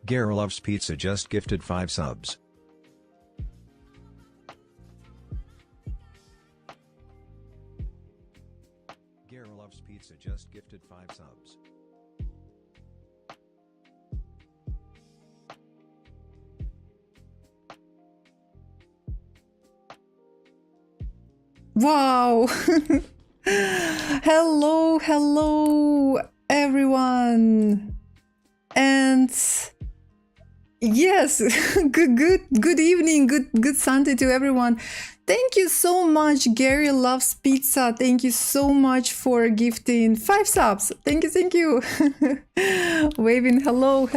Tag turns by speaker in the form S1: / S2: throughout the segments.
S1: Gara Loves Pizza just gifted 5 subs. Gara Loves Pizza just gifted 5 subs.
S2: Wow! Hello everyone! And yes, good evening, good Sunday to everyone. Thank you so much, Gary Loves Pizza. Thank you so much for gifting 5 subs. Thank you. Waving hello.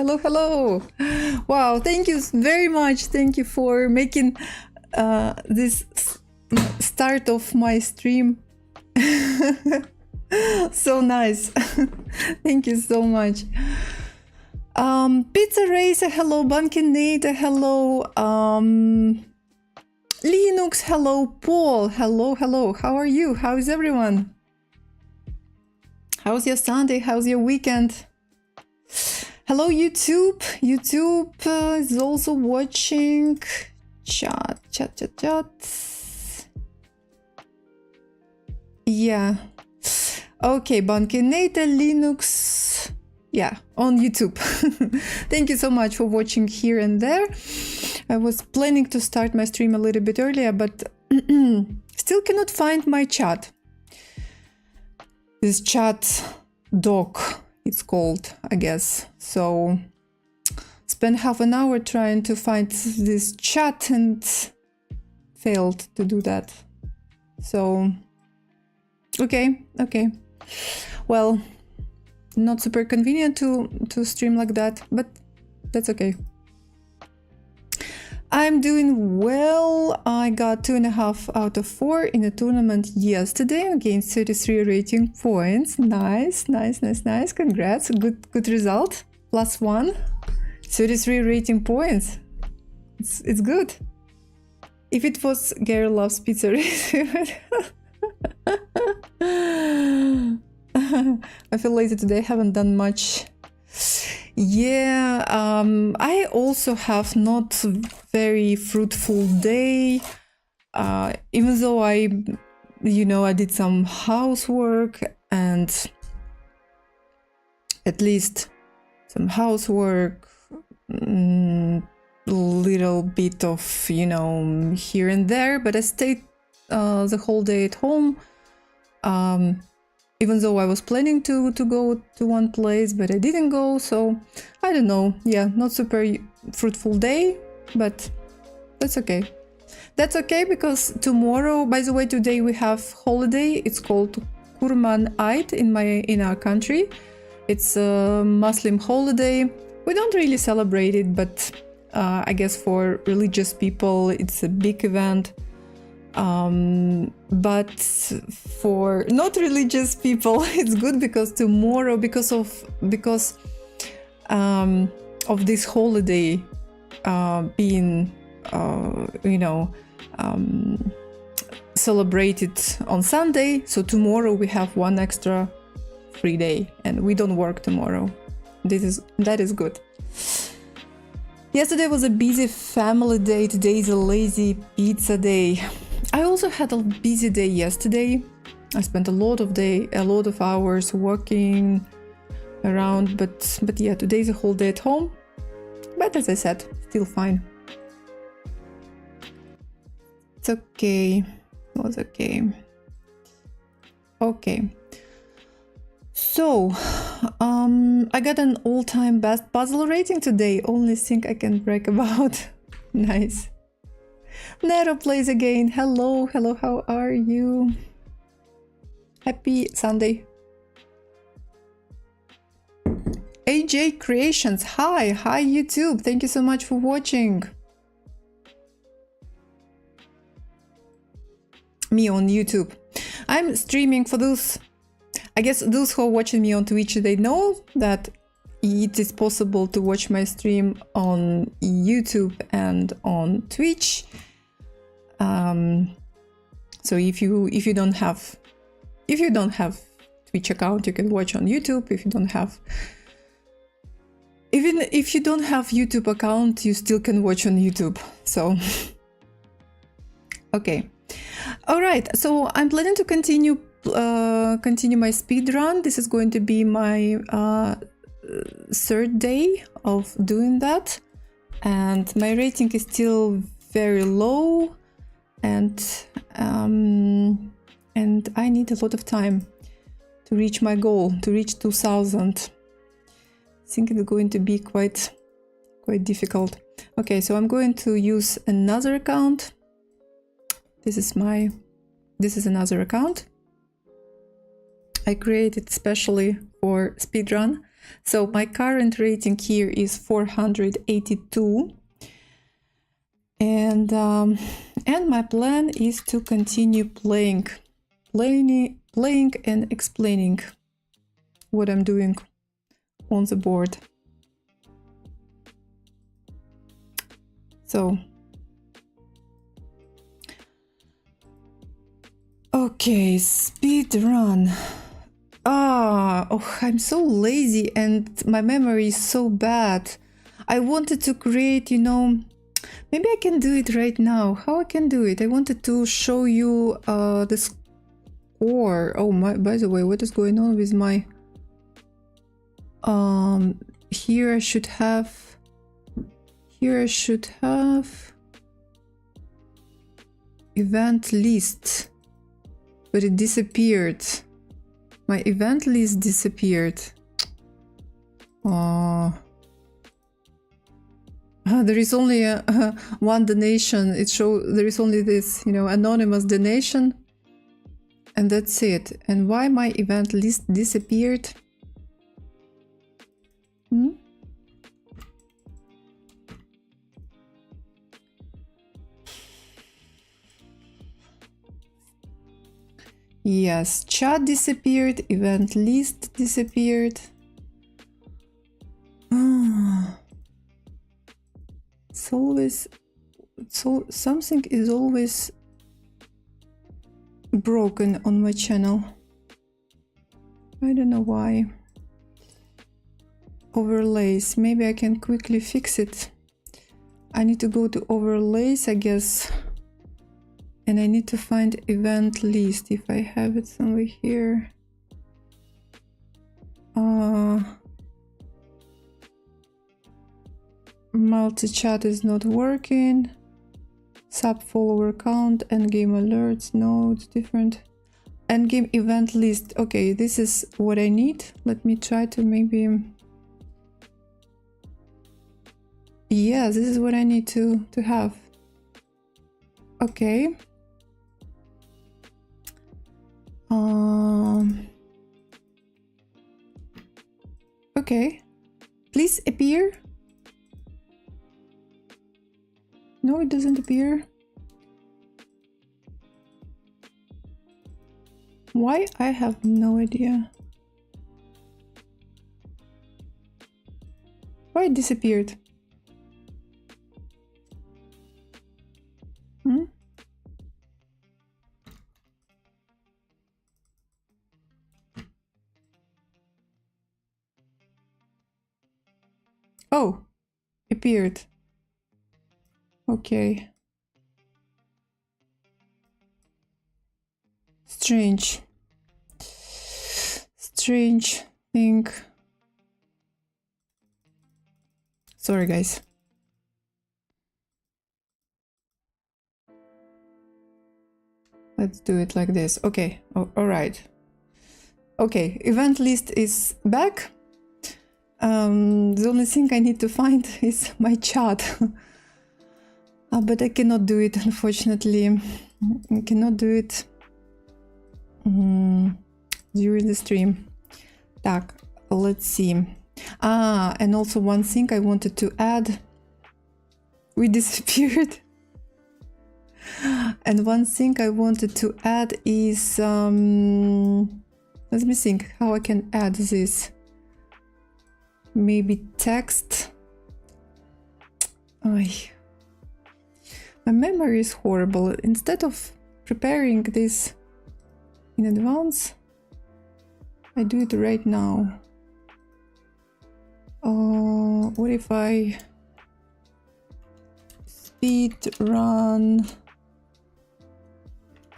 S2: Wow, thank you very much. Thank you for making this start of my stream so nice. Thank you so much. Pizza Racer, hello. Bunkin Nate, hello. Linux, hello. Paul, hello. How are you? How is everyone? How's your Sunday? How's your weekend? Hello, YouTube. YouTube is also watching. Chat. Yeah. Okay, Bunkinator Linux. Yeah, on YouTube. Thank you so much for watching here and there. I was planning to start my stream a little bit earlier, but still cannot find my chat. This chat doc, it's called, I guess. So spent half an hour trying to find this chat and failed to do that. So okay. Well, not super convenient to stream like that, but that's okay. I'm doing well. I got 2.5 out of 4 in a tournament yesterday and gained 33 rating points. Nice. Congrats. Good result. +1. 33 rating points. It's good. If it was Gary Loves Pizza, I feel lazy today, haven't done much. Yeah, I also have not very fruitful day, even though I did some housework and at least some housework, little bit of, here and there, but I stayed the whole day at home. Even though I was planning to go to one place, but I didn't go, so I don't know. Yeah, not super fruitful day, but that's okay. That's okay because tomorrow, by the way, today we have holiday. It's called Kurban Eid in our country. It's a Muslim holiday. We don't really celebrate it, but I guess for religious people, it's a big event. But for not religious people, it's good because tomorrow, because of this holiday being celebrated on Sunday, so tomorrow we have one extra free day and we don't work tomorrow. That is good. Yesterday was a busy family day. Today is a lazy pizza day. I also had a busy day yesterday. I spent a lot of hours working around, but yeah, today's a whole day at home. But as I said, still fine. It's okay. It was okay. Okay. So, I got an all-time best puzzle rating today. Only thing I can brag about. Nice. Nero plays again. Hello, how are you? Happy Sunday. AJ Creations, hi YouTube. Thank you so much for watching me on YouTube. I'm streaming for those, I guess those who are watching me on Twitch, they know that it is possible to watch my stream on YouTube and on Twitch. So if you don't have Twitch account, you can watch on YouTube. If you don't have Even if you don't have YouTube account, you still can watch on YouTube. So, okay. All right. So I'm planning to continue my speed run. This is going to be my third day of doing that, and my rating is still very low, and I need a lot of time to reach my goal, to reach 2000. I think it's going to be quite difficult. Okay, so I'm going to use another account. This is another account I created specially for speedrun. So my current rating here is 482, and my plan is to continue playing and explaining what I'm doing on the board. So, okay, speed run. I'm so lazy and my memory is so bad. I wanted to create, maybe I can do it right now. How I can do it? I wanted to show you the score. Oh my! By the way, what is going on with my? Here I should have event list, but it disappeared. My event list disappeared. There is only one donation. There is only this, anonymous donation, and that's it. And why my event list disappeared? Yes, chat disappeared, event list disappeared. It's always, something is always broken on my channel. I don't know why. Overlays, maybe I can quickly fix it. I need to go to overlays, I guess. And I need to find event list, if I have it somewhere here. Multi-chat is not working. Sub-follower count, endgame alerts, no, it's different. Endgame event list, okay, this is what I need. Let me try to maybe... Yeah, this is what I need to have. Okay. Okay, please appear. No, it doesn't appear. Why? I have no idea. Why it disappeared? Oh, appeared. Okay. Strange thing. Sorry, guys. Let's do it like this. Okay. Oh, all right. Okay, event list is back. The only thing I need to find is my chat. But I cannot do it, unfortunately. I cannot do it during the stream. Так, let's see. And also one thing I wanted to add. We disappeared. And one thing I wanted to add is... let me think how I can add this. Maybe text. My memory is horrible. Instead of preparing this in advance, I do it right now. What if I speed run?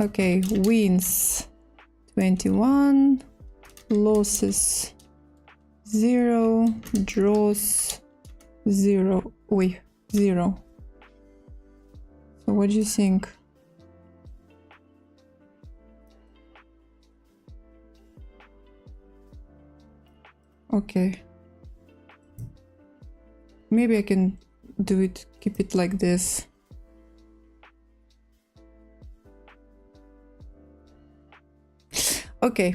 S2: Okay, wins 21, losses 0, draws 0. Oi, 0. So what do you think? Okay. Maybe I can do it, keep it like this. Okay.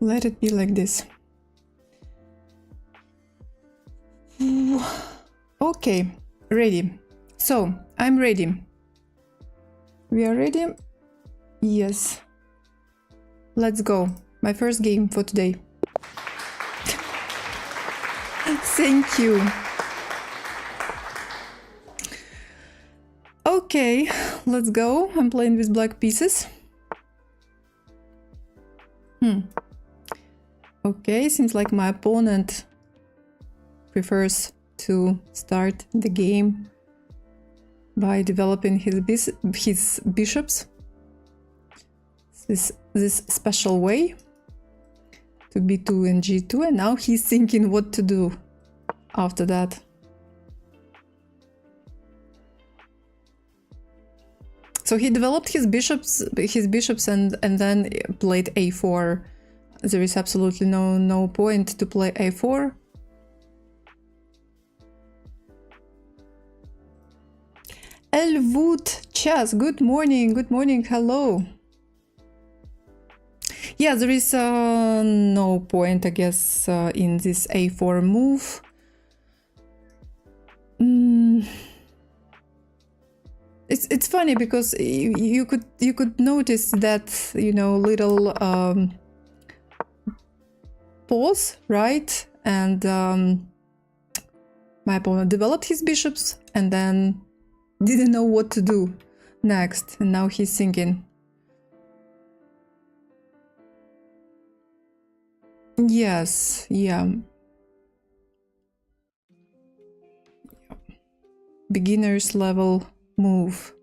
S2: Let it be like this. Okay, ready. So, I'm ready. We are ready? Yes. Let's go. My first game for today. Thank you. Okay, let's go. I'm playing with black pieces. Okay, seems like my opponent prefers to start the game by developing his bishops. This special way to b2 and g2, and now he's thinking what to do after that. So he developed his bishops and then played a4. There is absolutely no point to play a4. Elwood Chess, good morning, hello. Yeah, there is no point, I guess, in this a4 move. It's funny because you could notice that, you know, little pause, right? And my opponent developed his bishops and then didn't know what to do next, and now he's thinking. Yes, yeah. Beginner's level move.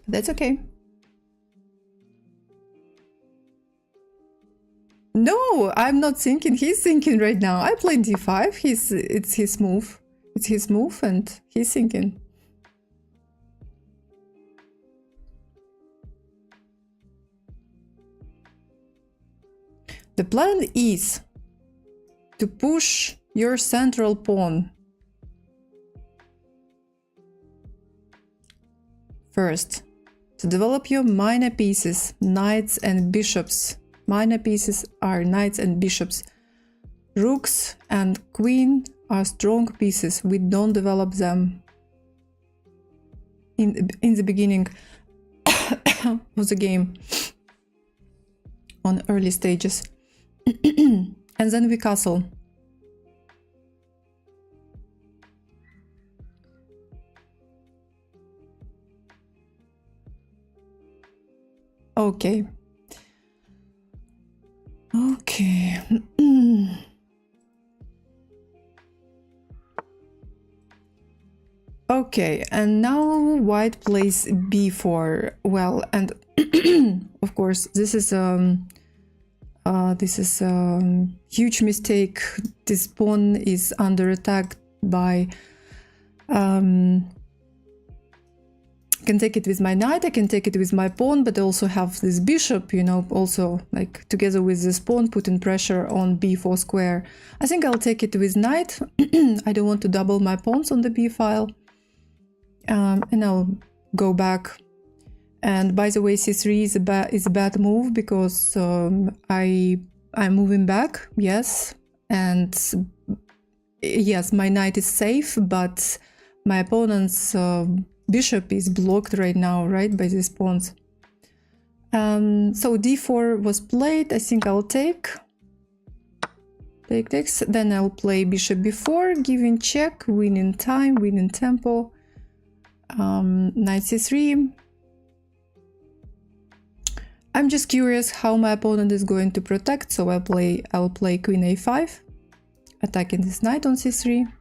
S2: That's okay. No, I'm not thinking. He's thinking right now. I played d5. It's his move. It's his move, and he's thinking. The plan is to push your central pawn first, to develop your minor pieces, knights and bishops. Minor pieces are knights and bishops. Rooks and queen are strong pieces. We don't develop them in the beginning of the game, on early stages. And then we castle. Okay. Okay. Okay, and now white plays b4. Well, and of course this is huge mistake. This pawn is under attack by I can take it with my knight, I can take it with my pawn, but I also have this bishop, you know, also like together with this pawn putting pressure on b4 square. I think I'll take it with knight. I don't want to double my pawns on the b file. And I'll go back. And by the way, c3 is a bad move because I'm moving back, yes. And yes, my knight is safe, but my opponent's bishop is blocked right now, right, by these pawns. So d4 was played. I think I'll take takes. Then I'll play bishop b4, giving check, winning time, winning tempo. Knight c3. I'm just curious how my opponent is going to protect, so I'll play queen a5, attacking this knight on c3.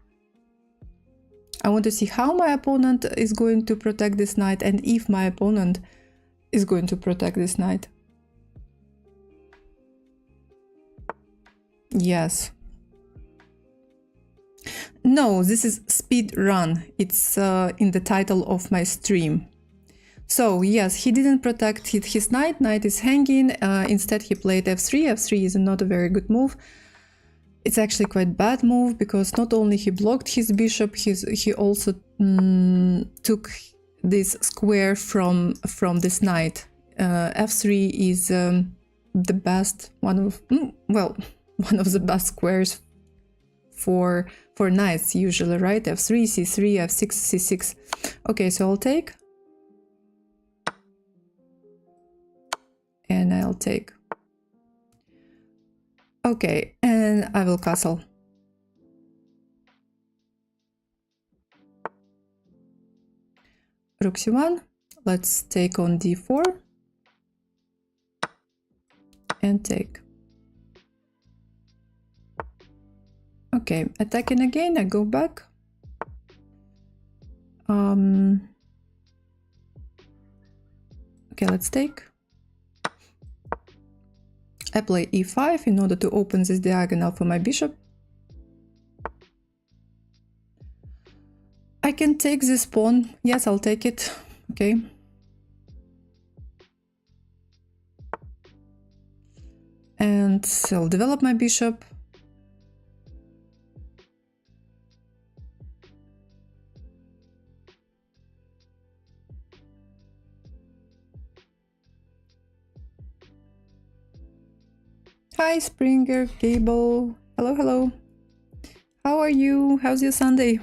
S2: I want to see how my opponent is going to protect this knight and if my opponent is going to protect this knight. Yes. No, this is speed run. It's in the title of my stream. So yes, he didn't protect his knight. Knight is hanging. Instead, he played f3. f3 is not a very good move. It's actually quite bad move because not only he blocked his bishop, he also took this square from this knight. f3 is the best one of the best squares for knights usually, right? f3, c3, f6, c6. Okay, so I'll take. And I'll take. Okay, and I will castle. Rook c1. Let's take on d4. And take. Okay, attacking again, I go back. Okay, let's take. I play e5 in order to open this diagonal for my bishop. I can take this pawn. Yes, I'll take it. Okay. And I'll develop my bishop. Hi, Springer, Gable. Hello, hello. How are you? How's your Sunday?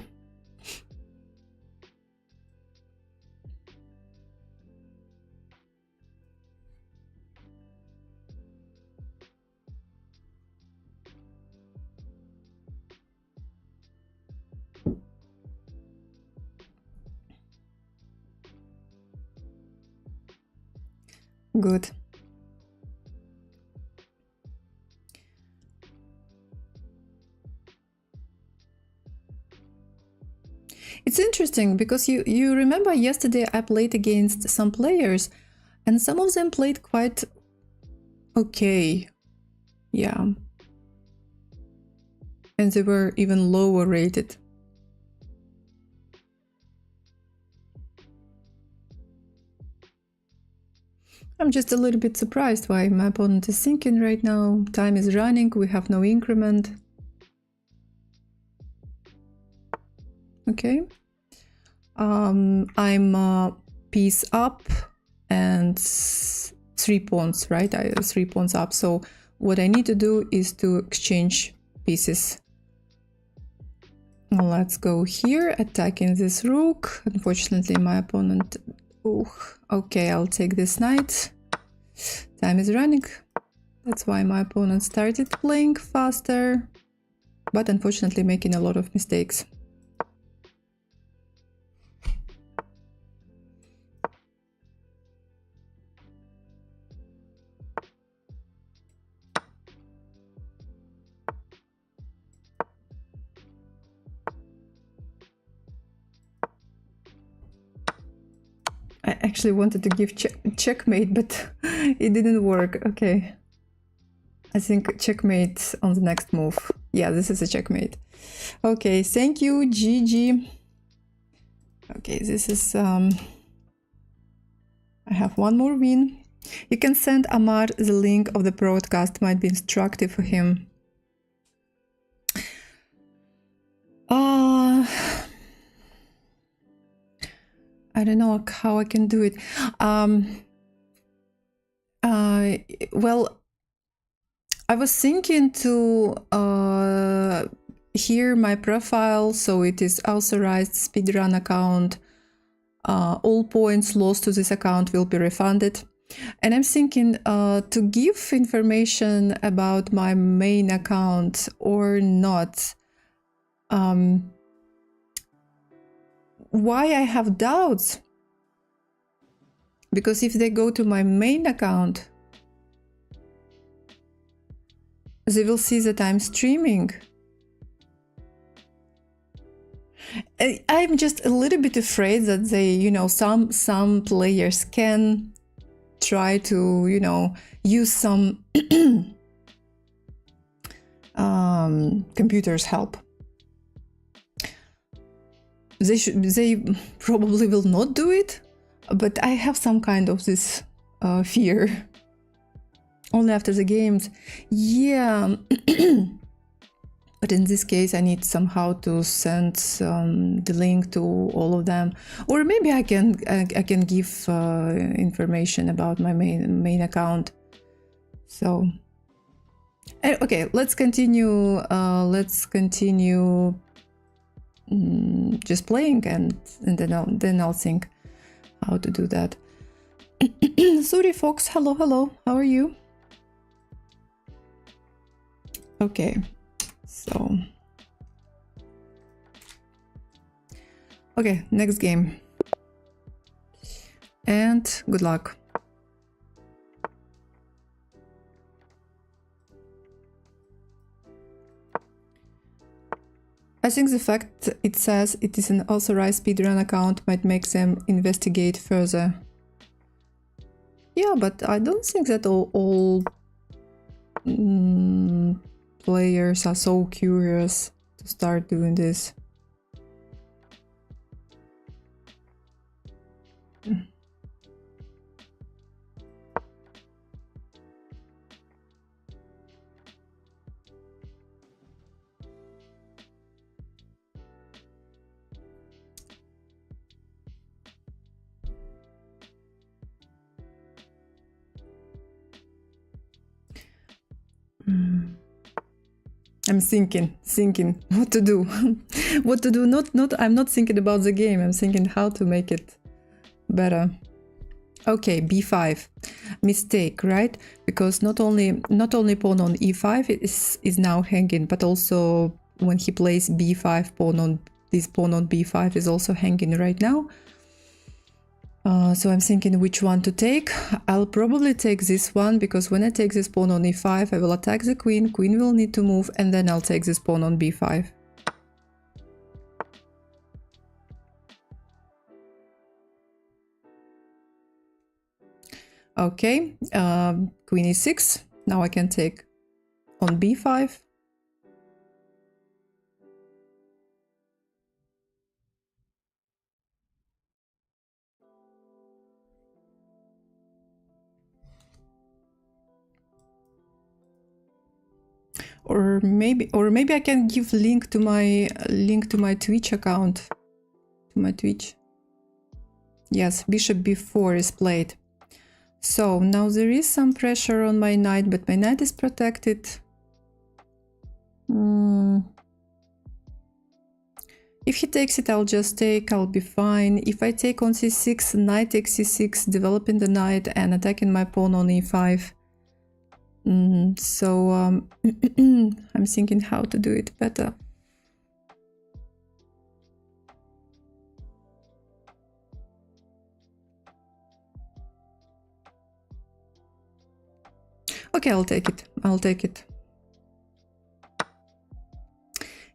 S2: Good. It's interesting because you remember yesterday I played against some players and some of them played quite okay. Yeah. And they were even lower rated. I'm just a little bit surprised why my opponent is thinking right now. Time is running, we have no increment. Okay. I'm piece up and 3 pawns, right? 3 pawns up. So what I need to do is to exchange pieces. Let's go here, attacking this rook. Unfortunately, my opponent... Oh, okay, I'll take this knight. Time is running. That's why my opponent started playing faster, but unfortunately making a lot of mistakes. I actually wanted to give checkmate, but it didn't work. Okay. I think checkmate on the next move. Yeah, this is a checkmate. Okay, thank you, GG. Okay, this is... I have one more win. You can send Amar the link of the broadcast, might be instructive for him. I don't know how I can do it. Well, I was thinking to here my profile, so it is authorized speedrun account. All points lost to this account will be refunded. And I'm thinking to give information about my main account or not. Why I have doubts? Because if they go to my main account, They will see that I'm streaming. I'm just a little bit afraid that they, you know, some players can try to, you know, use some computer's help. They probably will not do it, but I have some kind of this fear. Only after the games, yeah. But in this case, I need somehow to send the link to all of them, or maybe I can give information about my main account. So, okay, let's continue. Just playing, and then I'll think how to do that. Suri Fox, hello. How are you? Okay. So, okay, next game. And good luck. I think the fact it says it is an authorized speedrun account might make them investigate further. Yeah, but I don't think that all players are so curious to start doing this. I'm thinking what to do. What to do. I'm not thinking about the game. I'm thinking how to make it better. Okay, b5. Mistake, right? Because not only pawn on e5 is now hanging, but also when he plays b5, pawn on b5 is also hanging right now. So I'm thinking which one to take. I'll probably take this one, because when I take this pawn on e5, I will attack the queen. Queen will need to move, and then I'll take this pawn on b5. Okay, queen e6. Now I can take on b5. Or maybe I can give link to my Twitch account, to my Twitch. Yes, bishop b4 is played. So now there is some pressure on my knight, but my knight is protected. If he takes it, I'll just take, I'll be fine. If I take on c6, knight takes c6, developing the knight and attacking my pawn on e5. So I'm thinking how to do it better. Okay, I'll take it.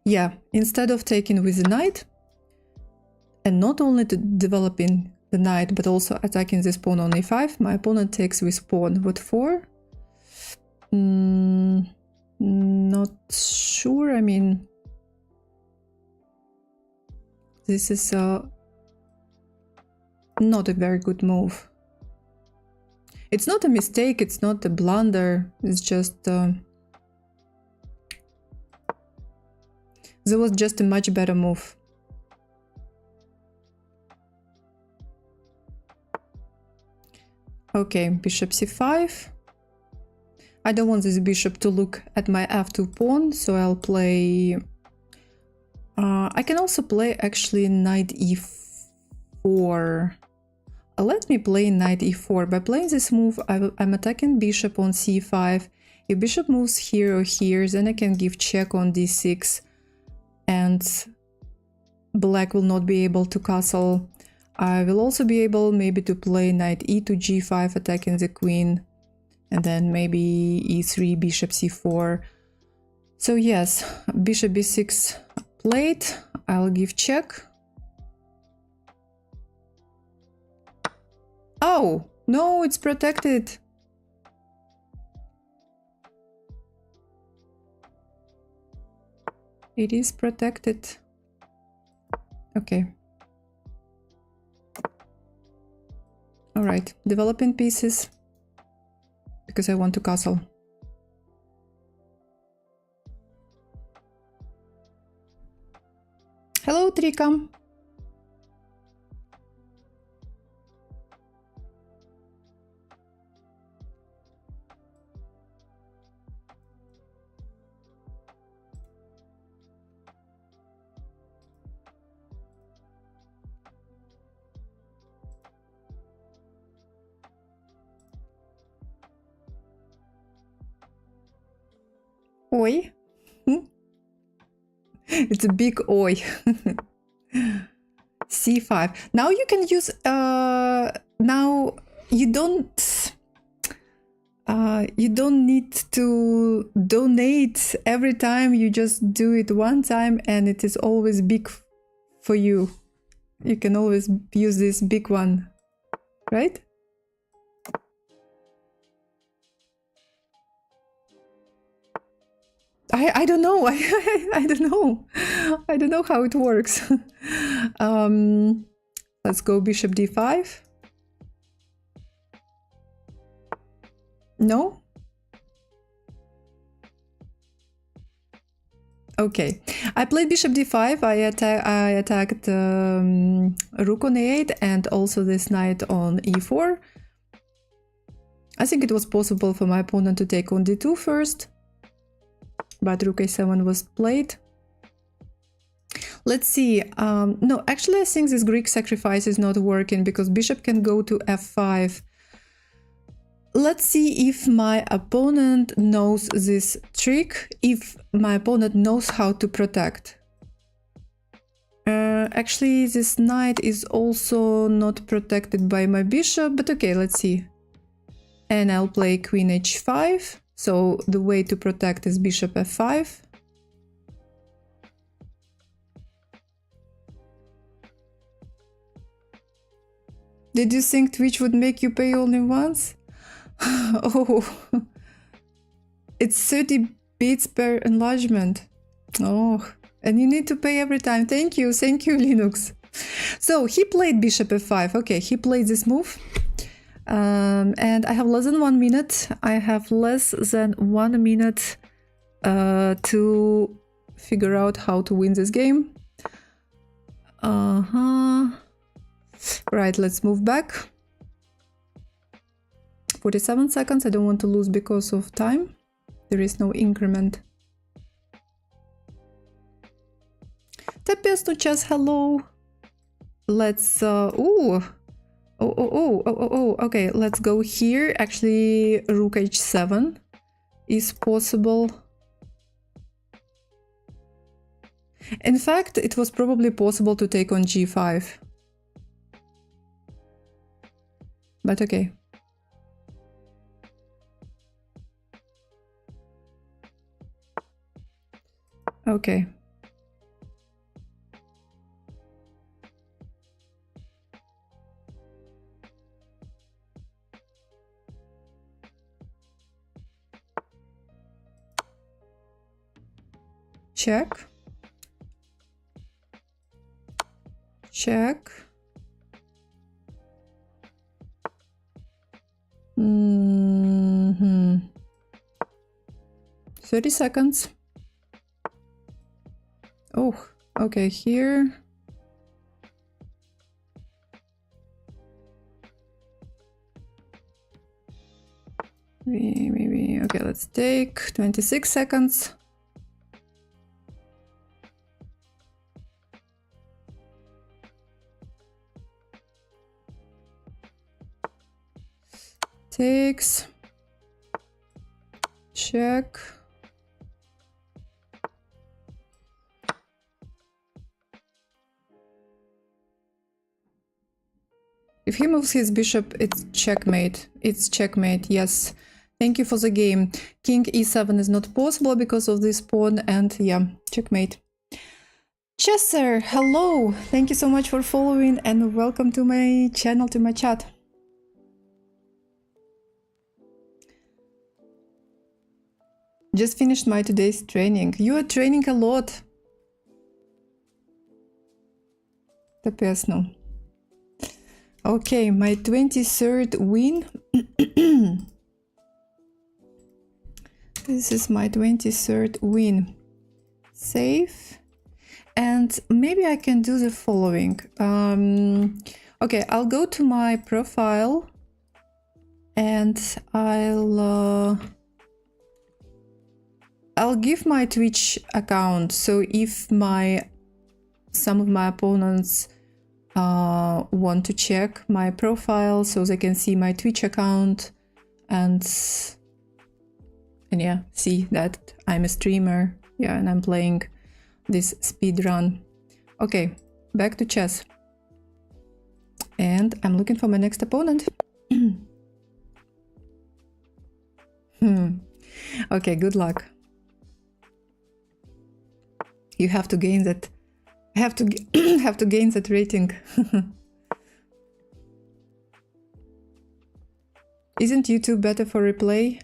S2: Yeah, instead of taking with the knight, and not only developing the knight, but also attacking this pawn on e5, my opponent takes with pawn with 4. Not sure, I mean, this is not a very good move. It's not a mistake, it's not a blunder, it's just... there was just a much better move. Okay, bishop c5. I don't want this bishop to look at my f2 pawn, so I'll play... I can also play actually knight e4. Let me play knight e4. By playing this move, I'm attacking bishop on c5. If bishop moves here or here, then I can give check on d6, and black will not be able to castle. I will also be able maybe to play knight e to g5, attacking the queen, and then maybe e3, bishop c4. So yes, bishop b6 played. I'll give check. Oh, no, it's protected. It is protected. Okay. All right, developing pieces because I want to castle. Hello, Trika. Oi. It's a big oi. C5. Now you can use now you don't need to donate every time. You just do it one time and it is always big for you. You can always use this big one, right? I don't know. I don't know. I don't know how it works. Let's go bishop d5. No? Okay. I played bishop d5. I attacked rook on a8 and also this knight on e4. I think it was possible for my opponent to take on d2 first, but rook a7 was played. Let's see. No, actually, I think this Greek sacrifice is not working because bishop can go to f5. Let's see if my opponent knows this trick, if my opponent knows how to protect. Actually, this knight is also not protected by my bishop, but okay, let's see. And I'll play queen h5. So the way to protect is bishop f5. Did you think Twitch would make you pay only once? Oh, it's 30 bits per enlargement. Oh, and you need to pay every time. Thank you, Linux. So he played bishop f5. Okay, he played this move. And I have less than 1 minute. I have less than 1 minute to figure out how to win this game. Right, let's move back. 47 seconds. I don't want to lose because of time. There is no increment. Tepestu chess, hello. Let's okay, let's go here. Actually, rook h7 is possible. In fact, it was probably possible to take on g5. But okay. Okay. Check. Check. 30 seconds. Oh, okay, here. Maybe, okay, let's take 26 seconds. Takes. Check. If he moves his bishop, it's checkmate. It's checkmate, yes. Thank you for the game. King e7 is not possible because of this pawn, and yeah, checkmate. Chesser, hello! Thank you so much for following and welcome to my channel, to my chat. Just finished my today's training. You are training a lot. Капец, no. Okay, my 23rd win. This is my 23rd win. Save. And maybe I can do the following. Okay, I'll go to my profile and I'll give my Twitch account. So if some of my opponents want to check my profile, so they can see my Twitch account and yeah, see that I'm a streamer. Yeah, and I'm playing this speed run. Okay, back to chess. And I'm looking for my next opponent. Okay, good luck. You have to gain that. Have to gain that rating. Isn't YouTube better for replay?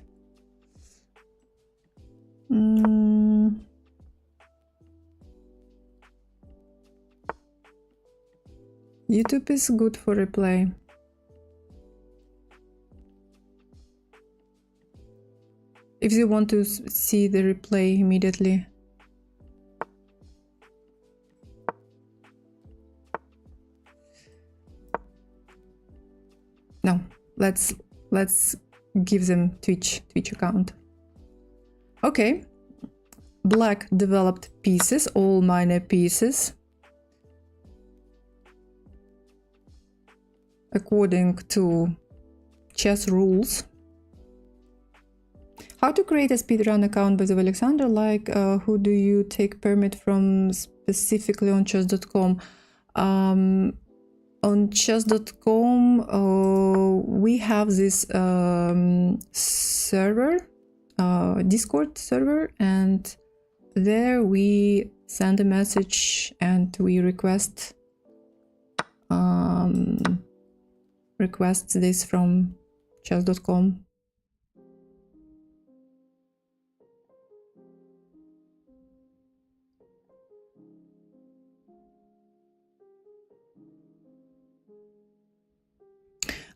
S2: YouTube is good for replay. If you want to see the replay immediately. No, let's give them Twitch account. Okay. Black developed pieces, all minor pieces. According to chess rules. How to create a speedrun account by Alexander? Like, who do you take permit from specifically on chess.com? On chess.com, we have this server, Discord server, and there we send a message and we request this from chess.com.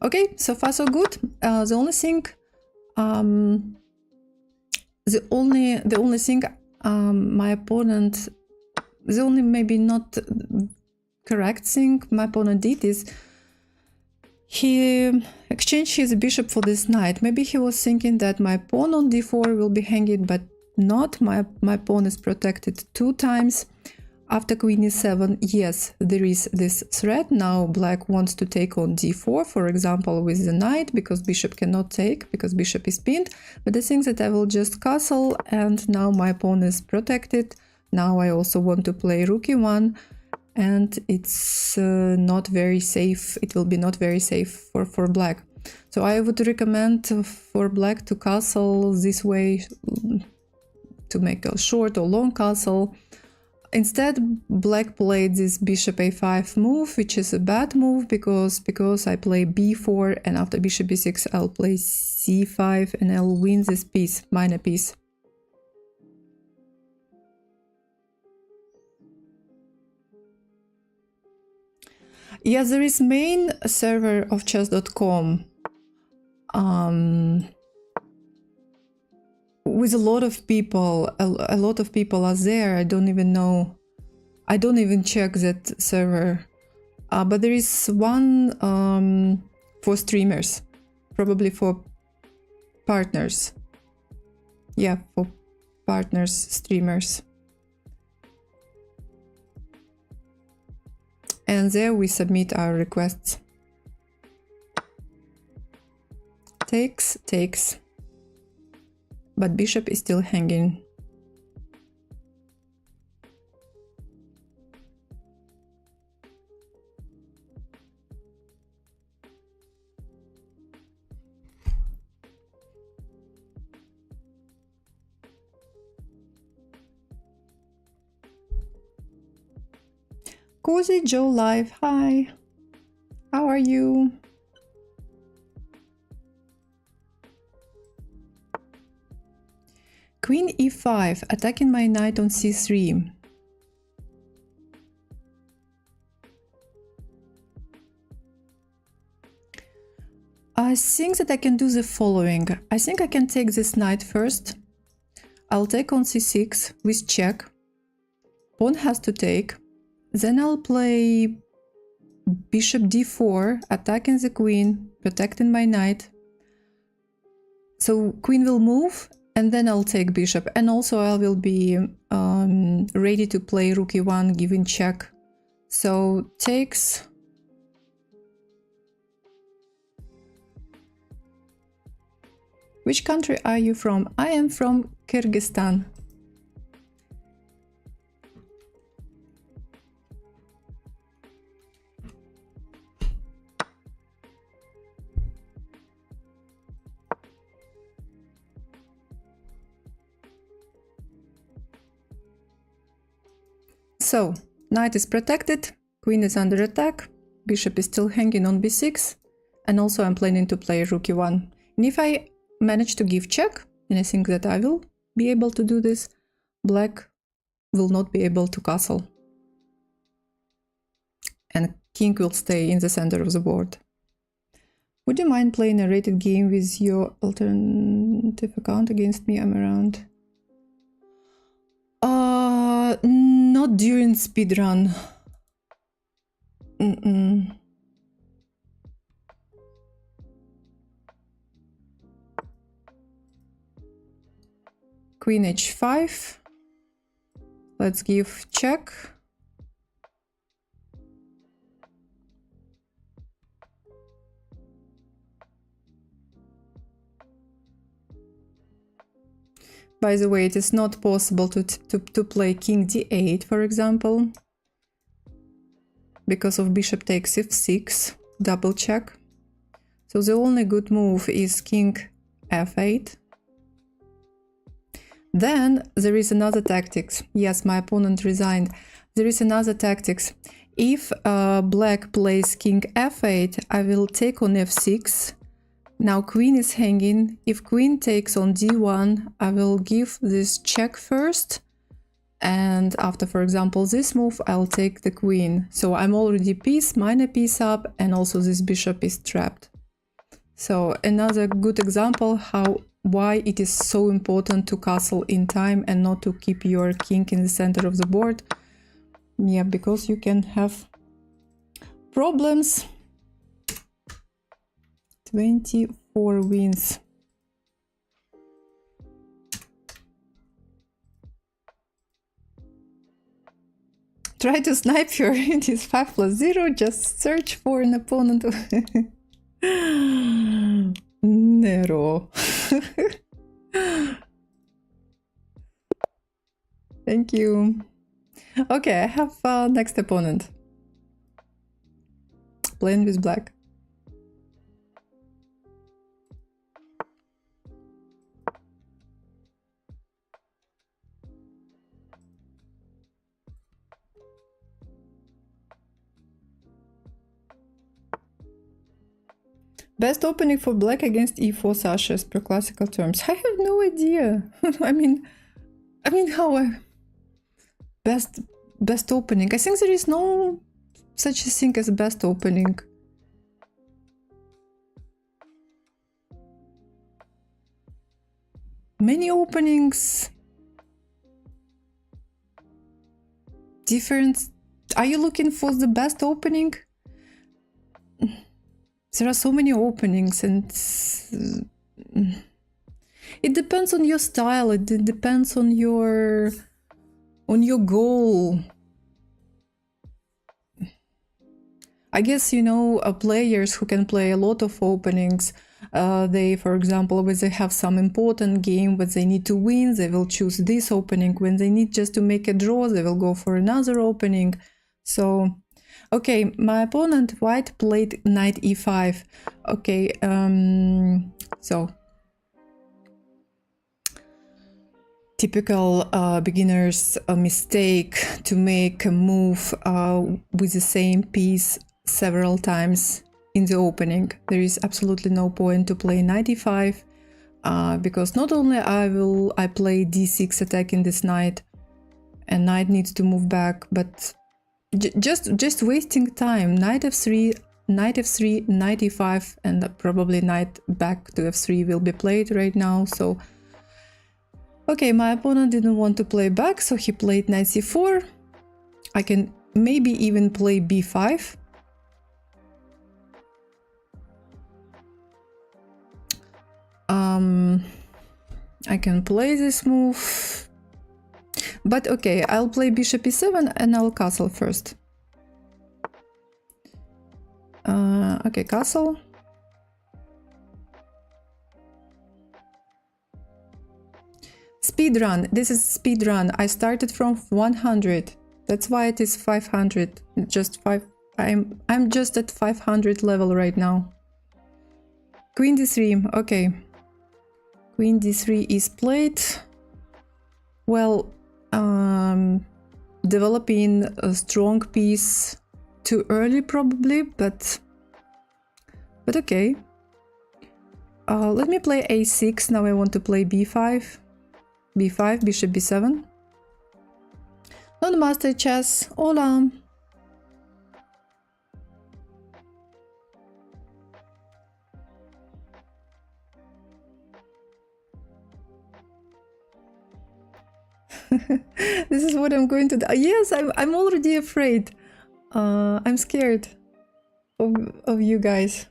S2: Okay, so far so good. The only thing my opponent, the only maybe not correct thing my opponent did is he exchanged his bishop for this knight. Maybe he was thinking that my pawn on d4 will be hanging, but not. My pawn is protected 2 times. After queen e7, yes, there is this threat. Now black wants to take on d4, for example, with the knight, because bishop cannot take, because bishop is pinned. But I think that I will just castle, and now my pawn is protected. Now I also want to play rook e1, and it's not very safe. It will be not very safe for black. So I would recommend for black to castle this way, to make a short or long castle. Instead, black played this bishop a5 move, which is a bad move because I play b4, and after bishop b6 I'll play c5 and I'll win this piece, minor piece. Yes, there is main server of chess.com with a lot of people. A lot of people are there. I don't even know. I don't even check that server. But there is one for streamers, probably for partners. Yeah, for partners, streamers. And there we submit our requests. Takes. But bishop is still hanging. Cozy Joe Live, hi. How are you? Queen e5, attacking my knight on c3. I think that I can do the following. I think I can take this knight first. I'll take on c6 with check. Pawn has to take. Then I'll play bishop d4, attacking the queen, protecting my knight. So queen will move, and then I'll take bishop. And also I will be ready to play rook e1, giving check. So takes. Which country are you from? I am from Kyrgyzstan. So, knight is protected, queen is under attack, bishop is still hanging on b6, and also I'm planning to play rook e1. And if I manage to give check, and I think that I will be able to do this, black will not be able to castle. And king will stay in the center of the board. Would you mind playing a rated game with your alternative account against me? I'm around. Not during speedrun. Queen h5. Let's give check. By the way, it is not possible to play king d8, for example, because of bishop takes f6, double check. So the only good move is king f8. Then there is another tactics. Yes, my opponent resigned. There is another tactics. If black plays king f8, I will take on f6. Now queen is hanging. If queen takes on d1, I will give this check first. And after, for example, this move, I'll take the queen. So I'm already minor piece up, and also this bishop is trapped. So another good example why it is so important to castle in time and not to keep your king in the center of the board. Yeah, because you can have problems. 24 wins. Try to snipe her. It is 5+0. Just search for an opponent. Nero. Thank you. Okay, I have next opponent. Playing with black. Best opening for black against e4, Sasha, per classical terms. I have no idea. I mean how best opening. I think there is no such a thing as best opening. Many openings. Different. Are you looking for the best opening? There are so many openings, and it depends on your style. It depends on your goal. I guess, you know, players who can play a lot of openings, they, for example, when they have some important game that they need to win, they will choose this opening. When they need just to make a draw, they will go for another opening. So, okay, my opponent, white, played knight e5. Okay, so typical beginner's mistake to make a move with the same piece several times in the opening. There is absolutely no point to play knight e5 because not only I play d6 attacking this knight and knight needs to move back, but just wasting time. Knight f3, knight f3, knight e5, and probably knight back to f3 will be played right now. So okay, my opponent didn't want to play back, so he played knight c4. I can maybe even play b5. I can play this move. But okay, I'll play bishop e7 and I'll castle first. Okay, castle. Speed run. This is speed run. I started from 100. That's why it is 500. Just 5. I'm just at 500 level right now. Queen d3. Okay. Queen d3 is played. Well, developing a strong piece too early probably, but okay. Let me play a6. Now I want to play b5. b5, bishop b7. Not master chess. Hola. This is what I'm going to do. Yes, I'm already afraid. I'm scared of you guys.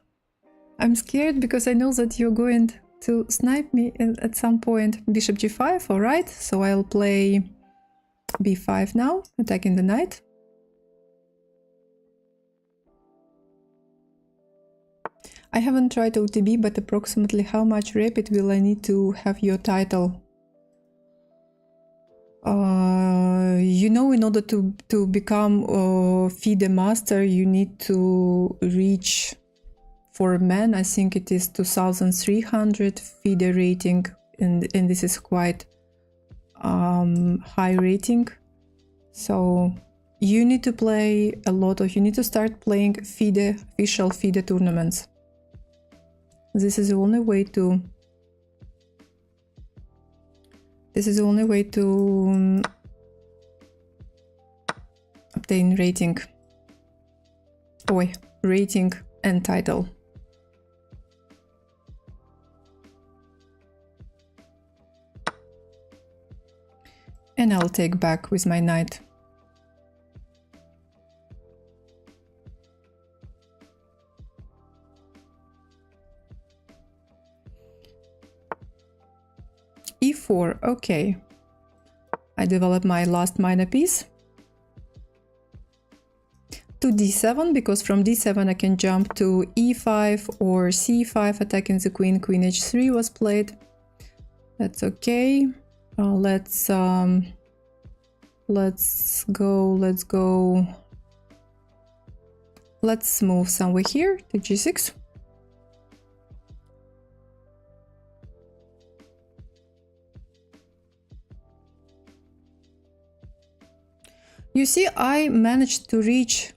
S2: I'm scared because I know that you're going to snipe me at some point. Bishop g5, alright. So I'll play b5 now, attacking the knight. I haven't tried OTB, but approximately how much rapid will I need to have your title? You know, in order to become FIDE master, you need to reach, for men, I think it is 2300 FIDE rating, and this is quite high rating. So you need to play a lot of, you need to start playing FIDE, official FIDE tournaments. This is the only way to obtain rating. Rating and title. And I'll take back with my knight. e4, okay. I developed my last minor piece. To d7, because from d7 I can jump to e5 or c5, attacking the queen. Queen h3 was played. That's okay. Let's go. Let's move somewhere here to g6. You see, I managed to reach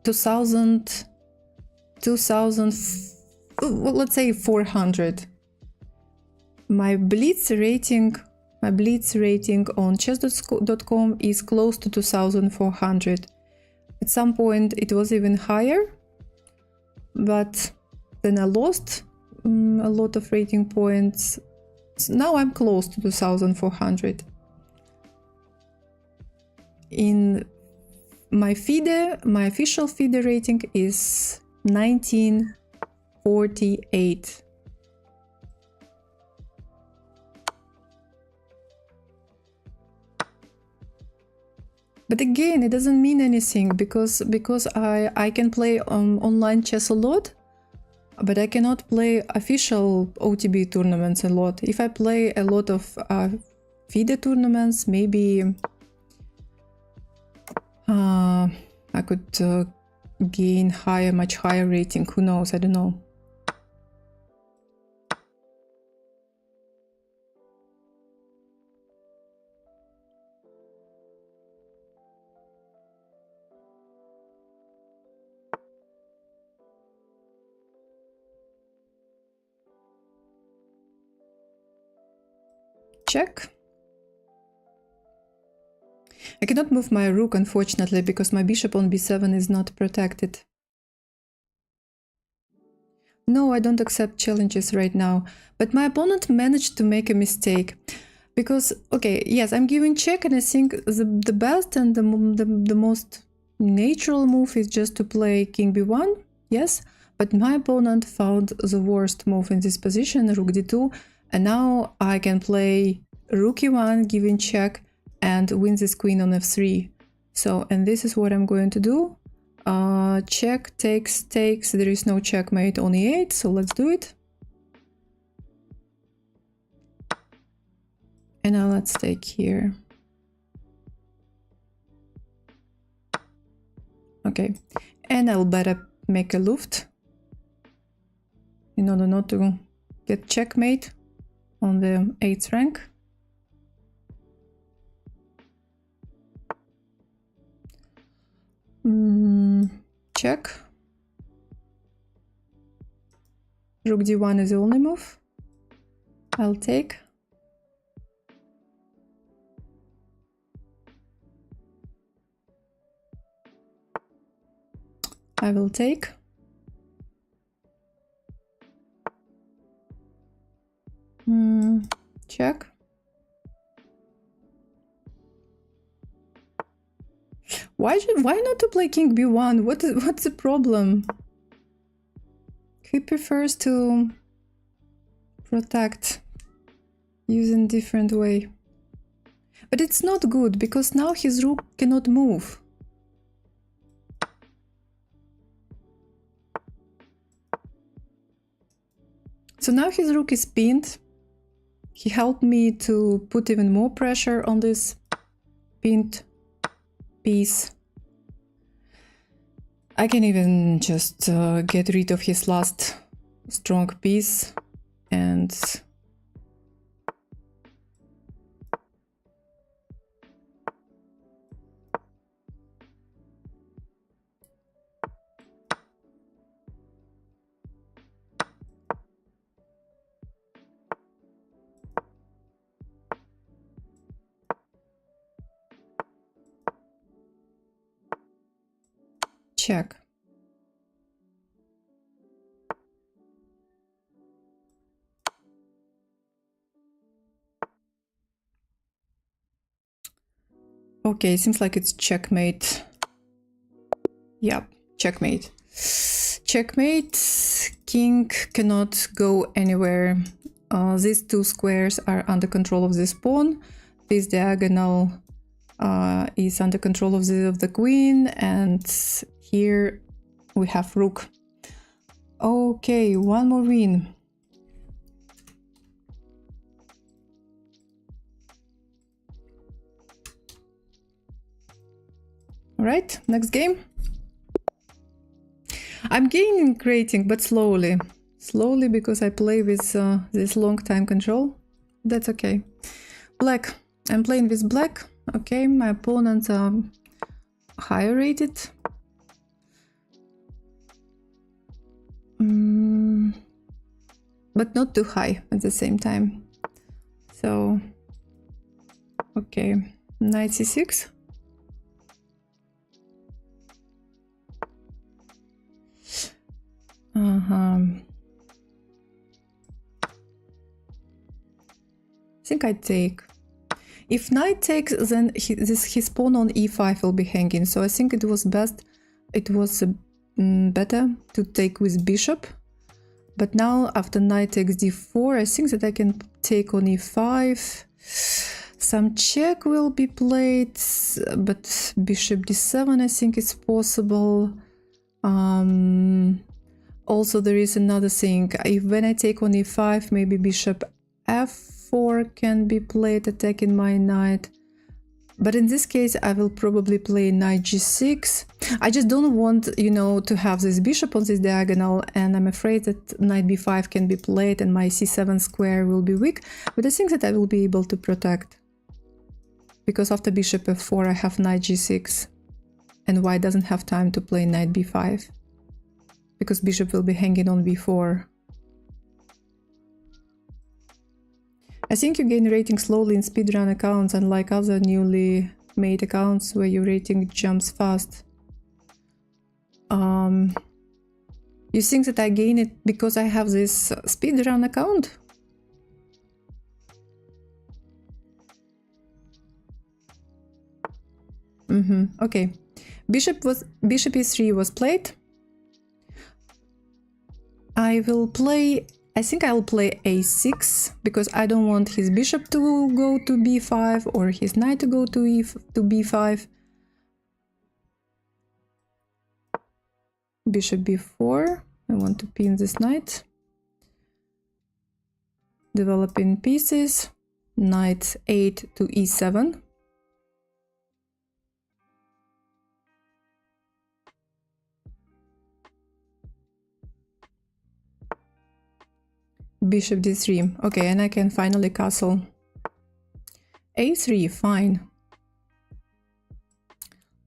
S2: 2000, well, let's say 400. My Blitz rating on chess.com is close to 2400. At some point it was even higher, but then I lost a lot of rating points. So now I'm close to 2400. In my FIDE, my official FIDE rating is 1948. But again, it doesn't mean anything because I can play online chess a lot, but I cannot play official OTB tournaments a lot. If I play a lot of FIDE tournaments, maybe I could gain much higher rating. Who knows? I don't know. check. I cannot move my rook, unfortunately, because my bishop on b7 is not protected. No, I don't accept challenges right now. But my opponent managed to make a mistake. Because, okay, yes, I'm giving check, and I think the best and the most natural move is just to play king b1, yes? But my opponent found the worst move in this position, rook d2, and now I can play rook e1, giving check, and win this queen on f3. So, and this is what I'm going to do. Check, takes, there is no checkmate on e8, so let's do it. And now let's take here. Okay, and I'll better make a luft in order not to get checkmate on the 8th rank. Check. Rook d1 is the only move. I'll take. I will take. Check. Why not to play king b1? What's the problem? He prefers to protect using different way. But it's not good because now his rook cannot move. So now his rook is pinned. He helped me to put even more pressure on this pinned piece. I can even just get rid of his last strong piece and check. Okay, seems like it's checkmate. Yep, checkmate. Checkmate. King cannot go anywhere. These two squares are under control of this pawn. This diagonal is under control of the queen, and here we have rook. Okay, one more win. All right, next game. I'm gaining rating, but slowly. Slowly, because I play with this long time control. That's okay. Black. I'm playing with black. Okay, my opponents are higher rated. But not too high at the same time. So, okay, knight c6. I think I take. If knight takes, then his pawn on e5 will be hanging. So I think it was best. It was better to take with bishop. But now after knight takes d4, I think that I can take on e5. Some check will be played, but bishop d7 I think is possible. Also there is another thing. When I take on e5, maybe bishop f4 can be played, attacking my knight. But in this case, I will probably play knight g6. I just don't want, you know, to have this bishop on this diagonal, and I'm afraid that knight b5 can be played and my c7 square will be weak. But I think that I will be able to protect. Because after bishop f4, I have knight g6. And white doesn't have time to play knight b5. Because bishop will be hanging on b4. I think you gain rating slowly in speedrun accounts, unlike other newly made accounts where your rating jumps fast. You think that I gain it because I have this speedrun account? Okay. Bishop e3 was played. I think I'll play a6 because I don't want his bishop to go to b5 or his knight to go to b5. Bishop b4. I want to pin this knight. Developing pieces. Knight 8 to e7. Bishop d3. Okay, and I can finally castle. a3, fine.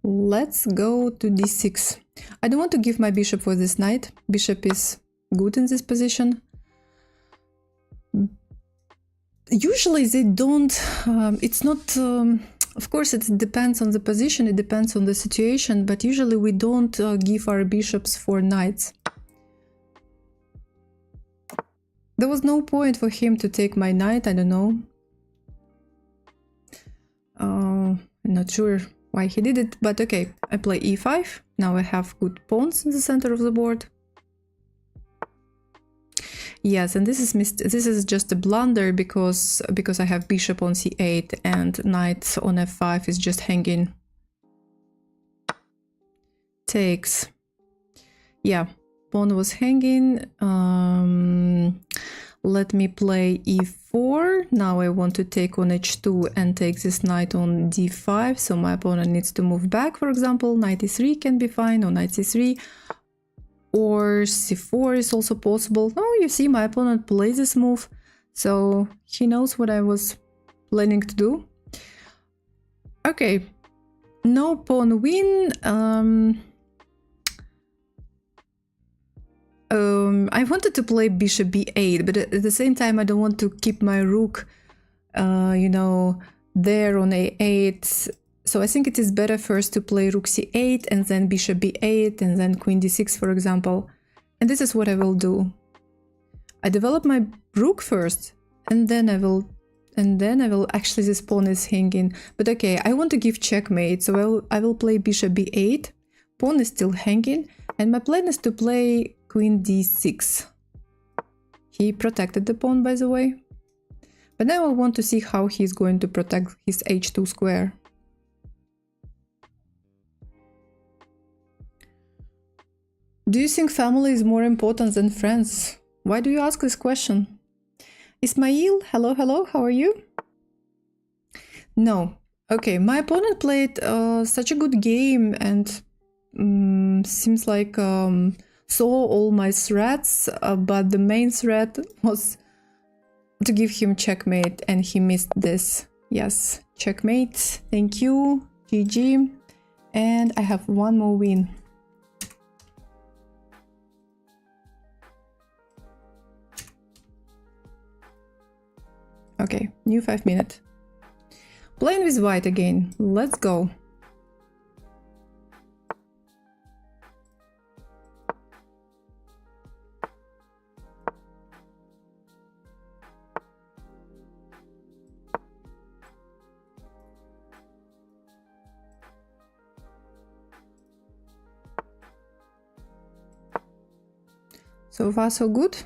S2: Let's go to d6. I don't want to give my bishop for this knight. Bishop is good in this position. Usually they don't, it's not, of course it depends on the position, it depends on the situation, but usually we don't give our bishops for knights. There was no point for him to take my knight, I don't know. I'm not sure why he did it, but okay, I play e5. Now I have good pawns in the center of the board. Yes, and this is just a blunder because I have bishop on c8 and knight on f5 is just hanging. Takes. Yeah, pawn was hanging. Let me play e4. Now I want to take on h2 and take this knight on d5. So my opponent needs to move back, for example. Knight e3 can be fine, or knight c3. Or c4 is also possible. Oh, you see, my opponent plays this move. So he knows what I was planning to do. Okay. No pawn win. I wanted to play bishop b8, but at the same time I don't want to keep my rook, you know, there on a8. So I think it is better first to play rook c8 and then bishop b8 and then queen d6, for example. And this is what I will do. I develop my rook first, and then I will actually, this pawn is hanging. But okay, I want to give checkmate, so I will play bishop b8. Pawn is still hanging, and my plan is to play queen d6. He protected the pawn, by the way. But now I want to see how he's going to protect his h2 square. Do you think family is more important than friends? Why do you ask this question? Ismail, hello, hello, how are you? No. Okay, my opponent played such a good game and seems like saw all my threats, but the main threat was to give him checkmate and he missed this. Yes, checkmate, thank you, GG. And I have one more win. Okay, new 5 minutes. Playing with white again. Let's go. So far, so good.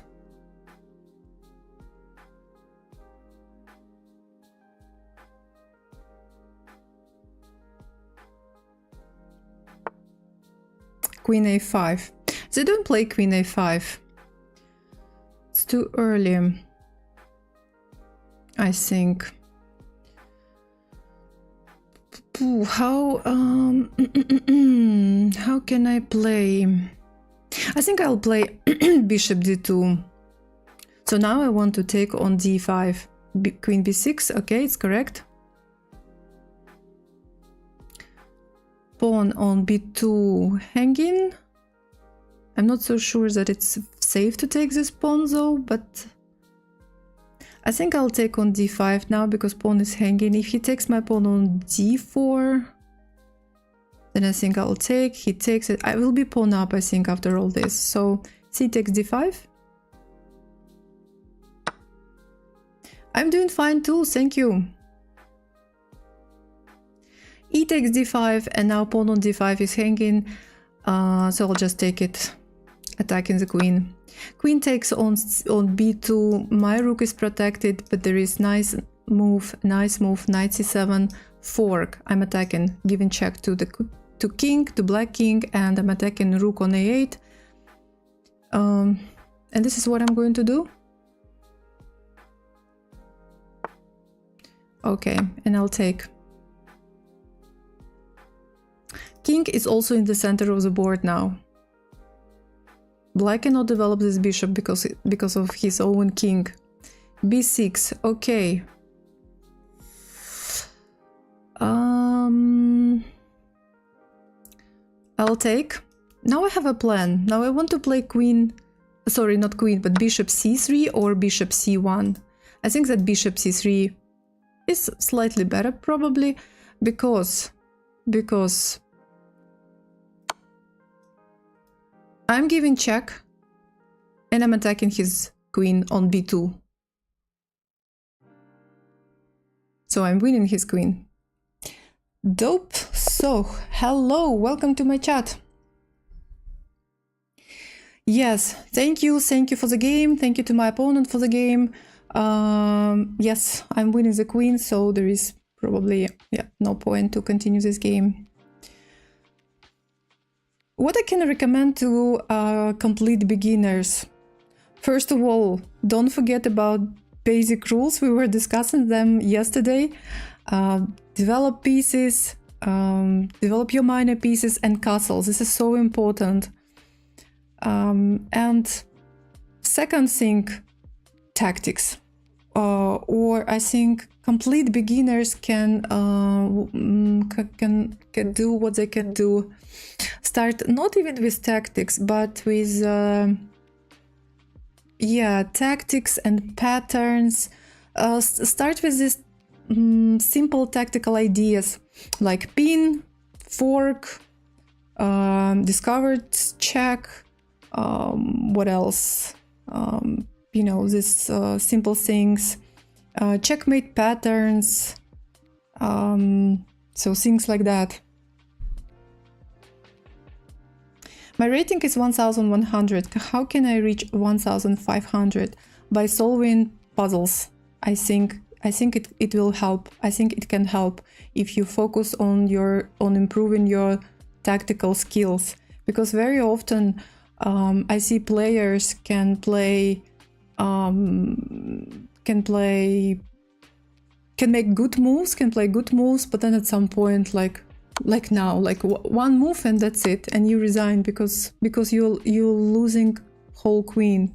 S2: Queen a5. They don't play queen a5. It's too early, I think. How how can I play? I think I'll play bishop d2. So now I want to take on d5. Queen b6, okay, it's correct. Pawn on b2 hanging. I'm not so sure that it's safe to take this pawn though, but I think I'll take on d5 now because pawn is hanging. If he takes my pawn on d4, then I think I'll take. He takes it. I will be pawn up, I think, after all this. So c takes d5. I'm doing fine too, thank you. E takes d5 and now pawn on d5 is hanging. So I'll just take it, attacking the queen. Queen takes on b2. My rook is protected, but there is nice move, knight c7, fork. I'm attacking, giving check to the king, to black king, and I'm attacking rook on a8. And this is what I'm going to do. Okay, and I'll take. King is also in the center of the board now. Black cannot develop this bishop because of his own king. b6, okay. I'll take. Now I have a plan. Now I want to play queen, sorry, not queen, but bishop c3 or bishop c1. I think that bishop c3 is slightly better probably because I'm giving check and I'm attacking his queen on b2. So I'm winning his queen. Dope. So, hello, welcome to my chat. Yes, thank you for the game. Thank you to my opponent for the game. Yes, I'm winning the queen, so there is probably no point to continue this game. What I can recommend to complete beginners? First of all, don't forget about basic rules. We were discussing them yesterday. Develop pieces, develop your minor pieces and castles. This is so important. And second thing, tactics. Or I think complete beginners can do what they can do. Start not even with tactics, but with tactics and patterns. Start with these simple tactical ideas like pin, fork, discovered check. What else? You know, these simple things. Checkmate patterns. So things like that. My rating is 1100. How can I reach 1500? By solving puzzles. I think it will help. I think it can help if you focus on improving your tactical skills. Because very often I see players can make good moves, but then at some point, like now, like one move and that's it, and you resign because you're losing whole queen.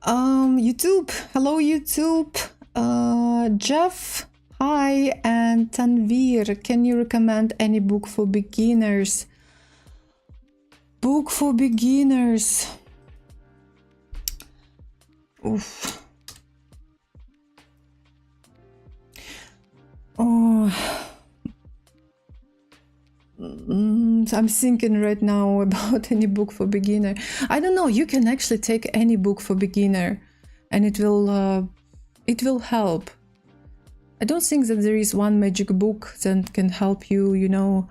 S2: YouTube, hello YouTube, Jeff, hi, and Tanvir, can you recommend any book for beginners? Book for beginners. Oof. Oh, I'm thinking right now about any book for beginner. I don't know. You can actually take any book for beginner, and it will help. I don't think that there is one magic book that can help you. You know,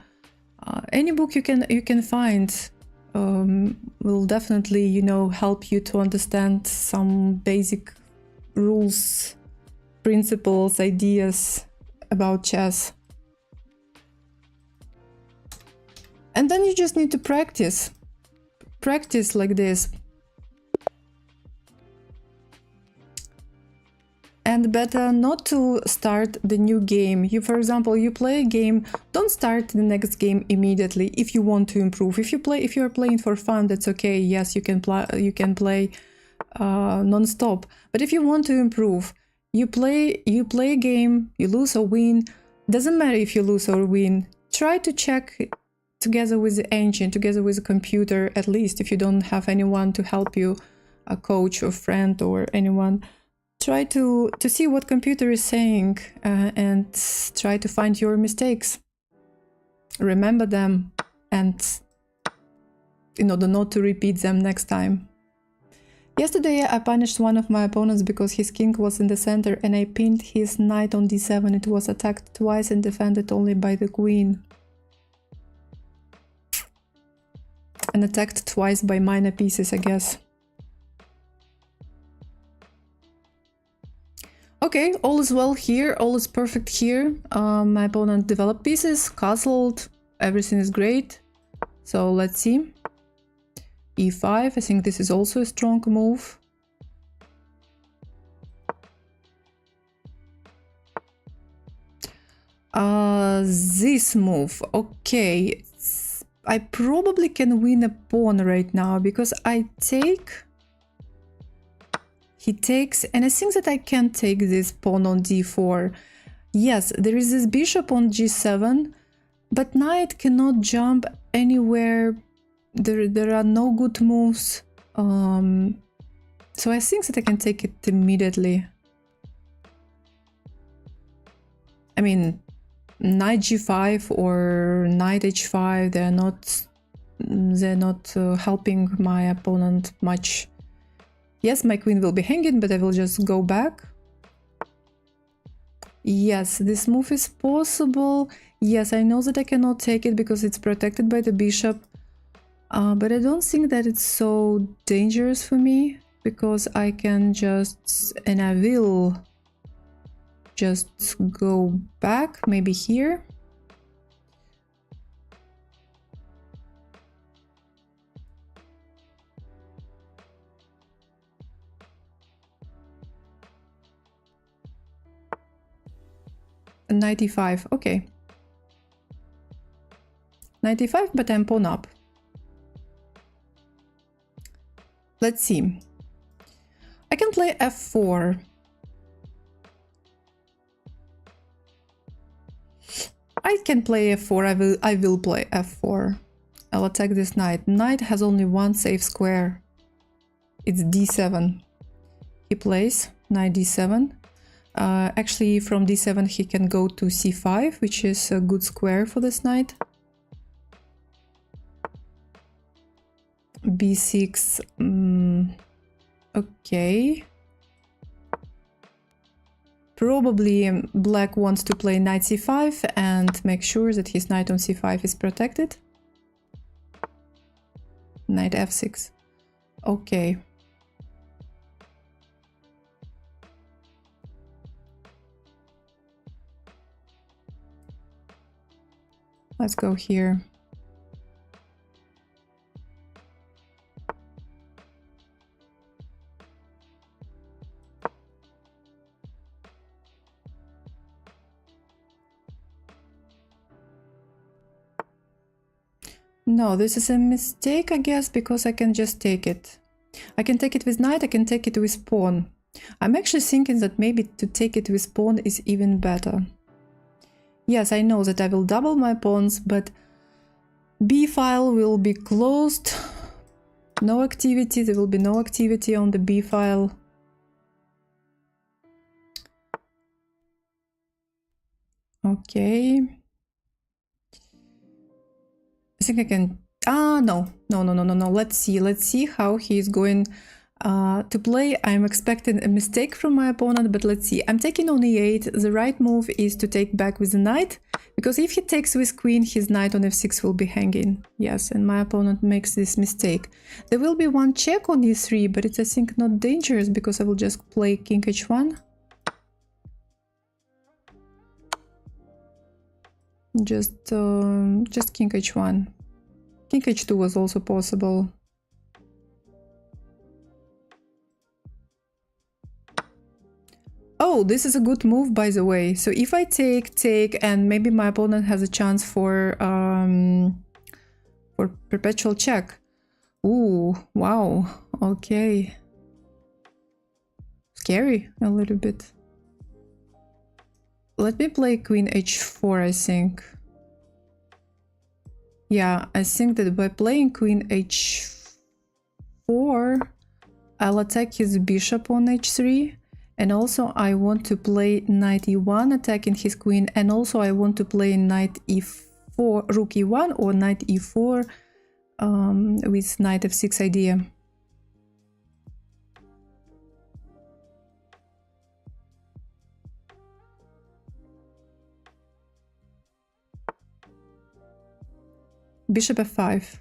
S2: any book you can find will definitely, you know, help you to understand some basic rules, principles, ideas about chess. And then you just need to practice like this. And better not to start the new game. For example, you play a game, don't start the next game immediately if you want to improve. If you are playing for fun, that's okay. Yes, you can play non-stop. But if you want to improve, you play a game, you lose or win. Doesn't matter if you lose or win. Try to check together with the engine, together with the computer, at least if you don't have anyone to help you, a coach or friend or anyone, try to see what computer is saying and try to find your mistakes. Remember them and in order not to repeat them next time. Yesterday I punished one of my opponents because his king was in the center and I pinned his knight on d7. It was attacked twice and defended only by the queen. And attacked twice by minor pieces, I guess. Okay, all is well here, all is perfect here. My opponent developed pieces, castled, everything is great. So let's see. e5, I think this is also a strong move. This move, okay. I probably can win a pawn right now because I take... He takes, and I think that I can take this pawn on d4. Yes, there is this bishop on g7, but knight cannot jump anywhere. There are no good moves. So I think that I can take it immediately. I mean, knight g5 or knight h5, they're not helping my opponent much. Yes, my queen will be hanging, but I will just go back. Yes, this move is possible. Yes, I know that I cannot take it because it's protected by the bishop. But I don't think that it's so dangerous for me because I can just... and I will just go back, maybe here. Knight e5, okay. Knight e5, but I'm pawn up. Let's see. I can play f4. I can play f4, I will play f4. I'll attack this knight. Knight has only one safe square. It's d7. He plays knight d7. Actually, from d7 he can go to c5, which is a good square for this knight. b6, okay. Probably black wants to play knight c5 and make sure that his knight on c5 is protected. Knight f6, okay. Let's go here. No, this is a mistake, I guess, because I can just take it. I can take it with knight, I can take it with pawn. I'm actually thinking that maybe to take it with pawn is even better. Yes, I know that I will double my pawns, but B file will be closed. No activity, there will be no activity on the B file. Okay. I think I can... no. Let's see how he is going to play. I'm expecting a mistake from my opponent, but let's see. I'm taking on e8. The right move is to take back with the knight, because if he takes with queen, his knight on f6 will be hanging. Yes, and my opponent makes this mistake. There will be one check on e3, but it's, I think, not dangerous, because I will just play king h1. Just king h1. King h2 was also possible. Oh, this is a good move, by the way. So if I take, and maybe my opponent has a chance for perpetual check. Ooh, wow. Okay. Scary a little bit. Let me play queen h4, I think. Yeah, I think that by playing queen h4, I'll attack his bishop on h3. And also I want to play knight e1 attacking his queen, and also I want to play knight e4, rook e1 or knight e4 with knight f6 idea. Bishop f5.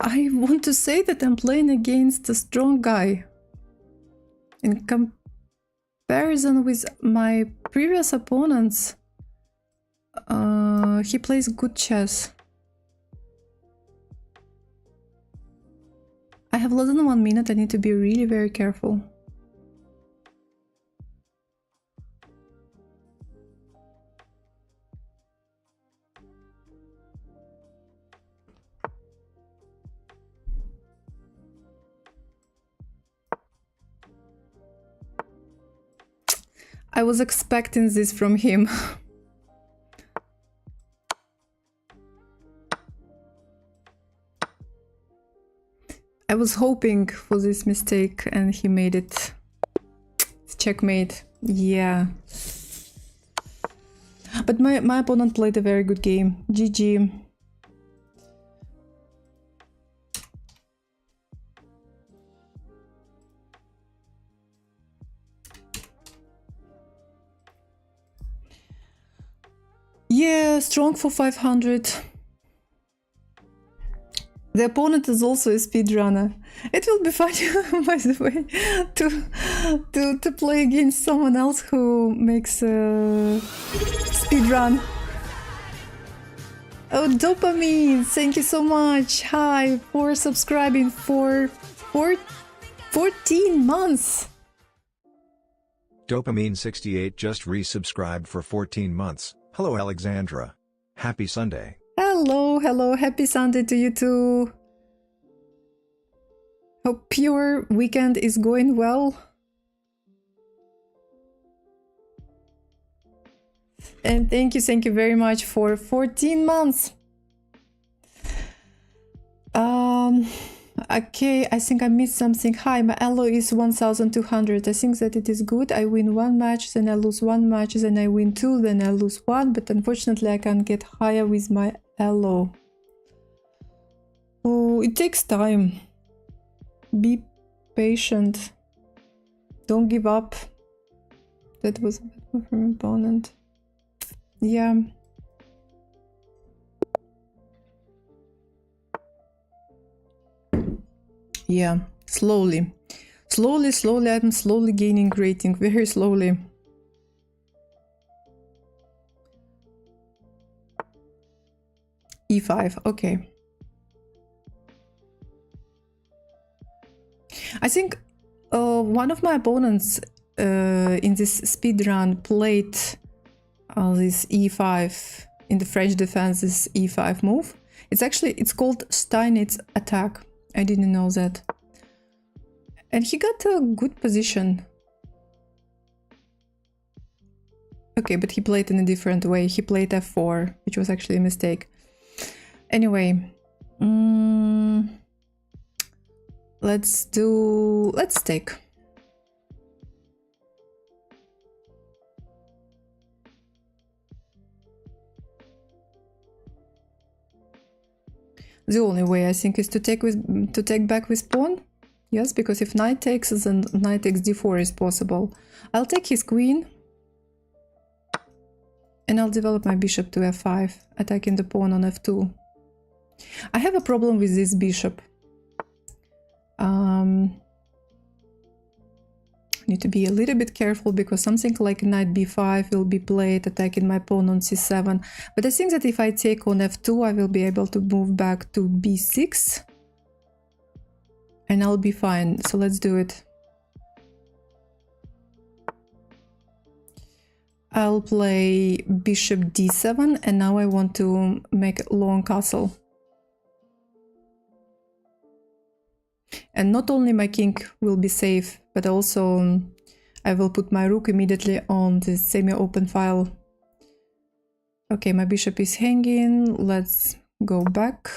S2: I want to say that I'm playing against a strong guy. In comparison with my previous opponents, he plays good chess. I have less than 1 minute, I need to be really very careful. I was expecting this from him. I was hoping for this mistake and he made it. It's checkmate. Yeah. But my opponent played a very good game. GG. Yeah, strong for 500. The opponent is also a speedrunner. It will be fun, by the way, to play against someone else who makes a speedrun. Oh, Dopamine, thank you so much. Hi, for subscribing for 14 months.
S1: Dopamine68 just resubscribed for 14 months. Hello, Alexandra. Happy Sunday.
S2: Hello, hello. Happy Sunday to you too. Hope your weekend is going well. And thank you very much for 14 months. Okay, I think I missed something. Hi, my elo is 1200. I think that it is good. I win 1 match, then I lose 1 match, then I win 2, then I lose 1, but unfortunately I can't get higher with my elo. Oh, it takes time. Be patient. Don't give up. That was a bit from opponent. Yeah. Yeah, slowly. Slowly, I'm slowly gaining rating, very slowly. E5, okay. I think one of my opponents in this speed run played this E5 in the French defense, this E5 move. It's called Steinitz attack. I didn't know that. And he got a good position. Okay, but he played in a different way. He played F4, which was actually a mistake. Anyway, let's take. The only way, I think, is to take back with pawn. Yes, because if knight takes, then knight takes d4 is possible. I'll take his queen. And I'll develop my bishop to f5, attacking the pawn on f2. I have a problem with this bishop. Need to be a little bit careful because something like knight b5 will be played, attacking my pawn on c7. But I think that if I take on f2, I will be able to move back to b6. And I'll be fine. So let's do it. I'll play bishop d7, and now I want to make a long castle. And not only my king will be safe, but also I will put my rook immediately on the semi-open file. Okay, my bishop is hanging. Let's go back.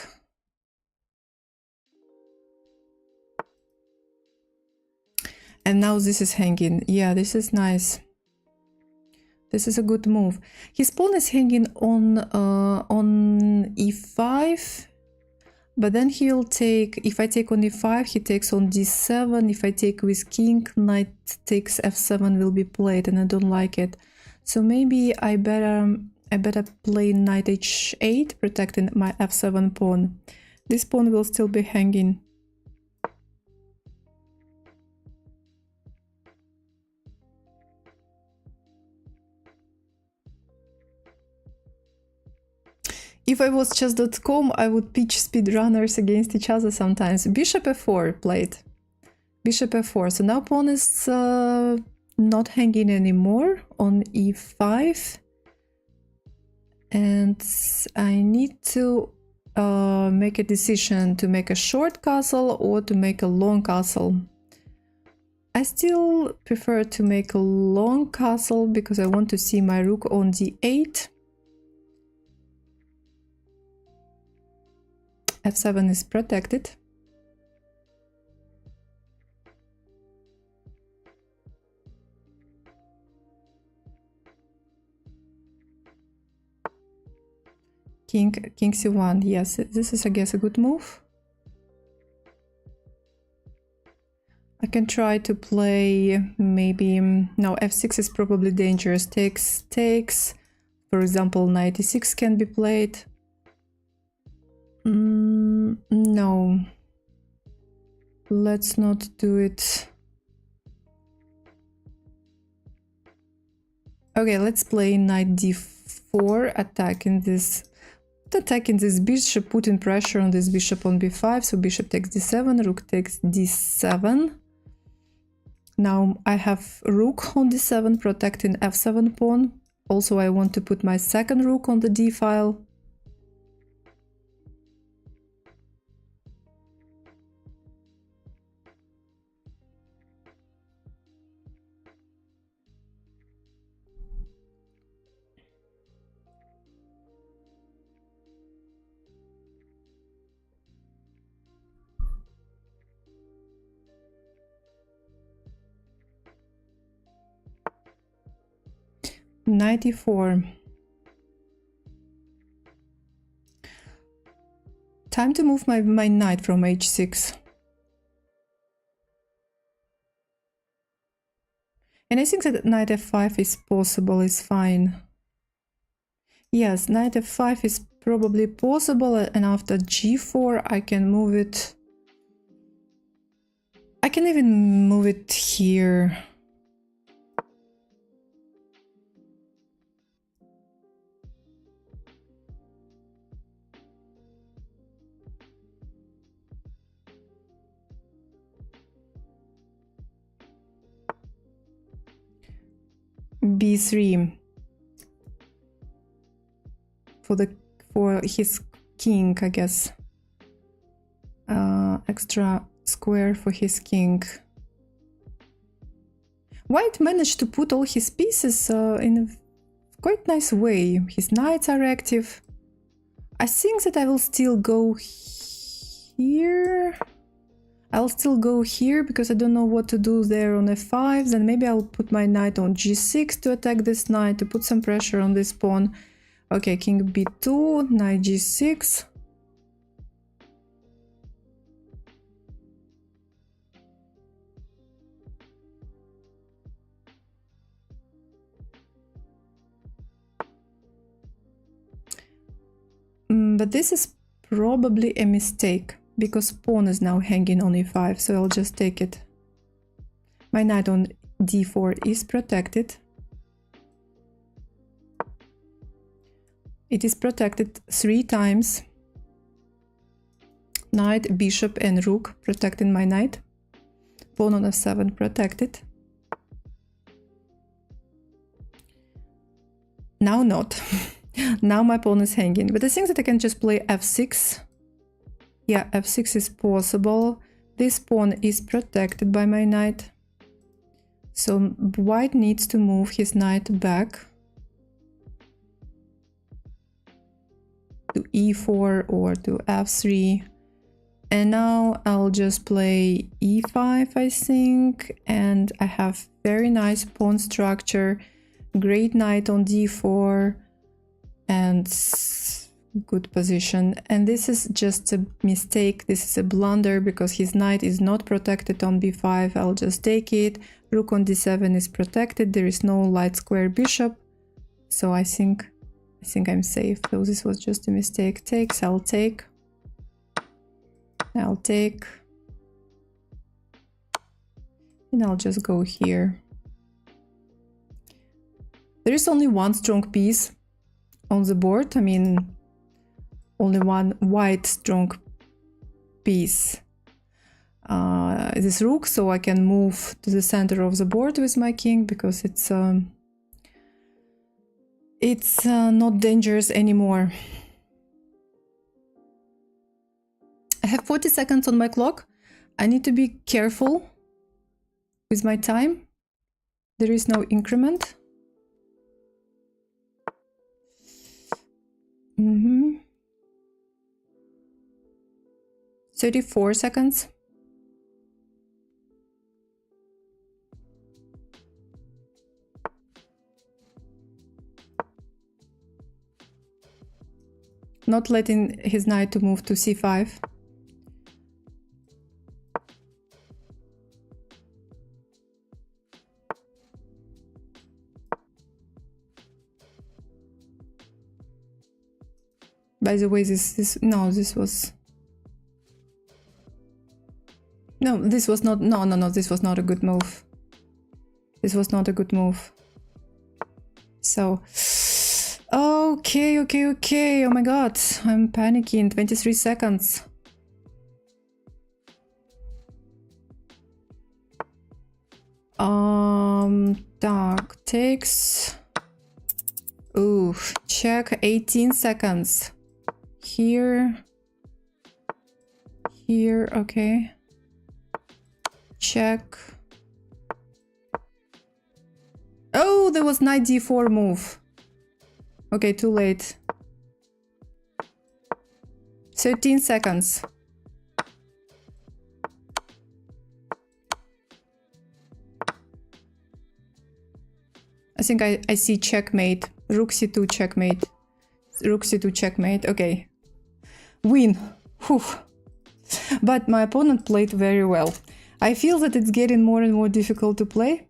S2: And now this is hanging. Yeah, this is nice. This is a good move. His pawn is hanging on e5. But then he'll take, if I take on e5, he takes on d7. If I take with king, knight takes f7 will be played, and I don't like it. So maybe I better play knight h8, protecting my f7 pawn. This pawn will still be hanging. If I was chess.com, I would pitch speedrunners against each other sometimes. Bishop f4 played. Bishop f4. So now pawn is not hanging anymore on e5. And I need to make a decision to make a short castle or to make a long castle. I still prefer to make a long castle because I want to see my rook on d8. f7 is protected. King c1. Yes, this is, I guess, a good move. I can try to play maybe... No, f6 is probably dangerous. Takes. For example, knight e6 can be played. No. Let's not do it. Okay, let's play knight d4, attacking this bishop, putting pressure on this bishop on b5. So bishop takes d7, rook takes d7. Now I have rook on d7, protecting f7 pawn. Also, I want to put my second rook on the d file. Knight e4. Time to move my knight from h6. And I think that knight f5 is possible, is fine. Yes, knight f5 is probably possible, and after g4 I can move it. I can even move it here. b3 for his king, I guess. Extra square for his king. White managed to put all his pieces in a quite nice way. His knights are active. I think that I will still go here. I'll still go here because I don't know what to do there on f5. Then maybe I'll put my knight on g6 to attack this knight, to put some pressure on this pawn. Okay, king b2, knight g6. But this is probably a mistake, because pawn is now hanging on e5, so I'll just take it. My knight on d4 is protected. It is protected 3 times. Knight, bishop and rook protecting my knight. Pawn on f7 protected. Now not. Now my pawn is hanging. But I think that I can just play f6. Yeah, f6 is possible. This pawn is protected by my knight. So white needs to move his knight back to e4 or to f3. And now I'll just play e5, I think. And I have very nice pawn structure. Great knight on d4. And good position. And this is just a mistake. This is a blunder because his knight is not protected on b5. I'll just take it. Rook on d7 is protected. There is no light square bishop. So I think I'm safe. So this was just a mistake. Takes, I'll take. I'll take. And I'll just go here. There is only one strong piece on the board. I mean, only one white strong piece. This rook, so I can move to the center of the board with my king because it's not dangerous anymore. I have 40 seconds on my clock. I need to be careful with my time. There is no increment. 34 seconds. Not letting his knight to move to c5. By the way, this was not a good move. This was not a good move. So, okay. Oh my god, I'm panicking. 23 seconds. Так, takes. Ooh, check. 18 seconds. Here, okay. Check. Oh, there was knight d4 move. Okay, too late. 13 seconds. I think I see checkmate. Rook c2 checkmate. Rook c2 checkmate. Okay. Win. Whew. But my opponent played very well. I feel that it's getting more and more difficult to play.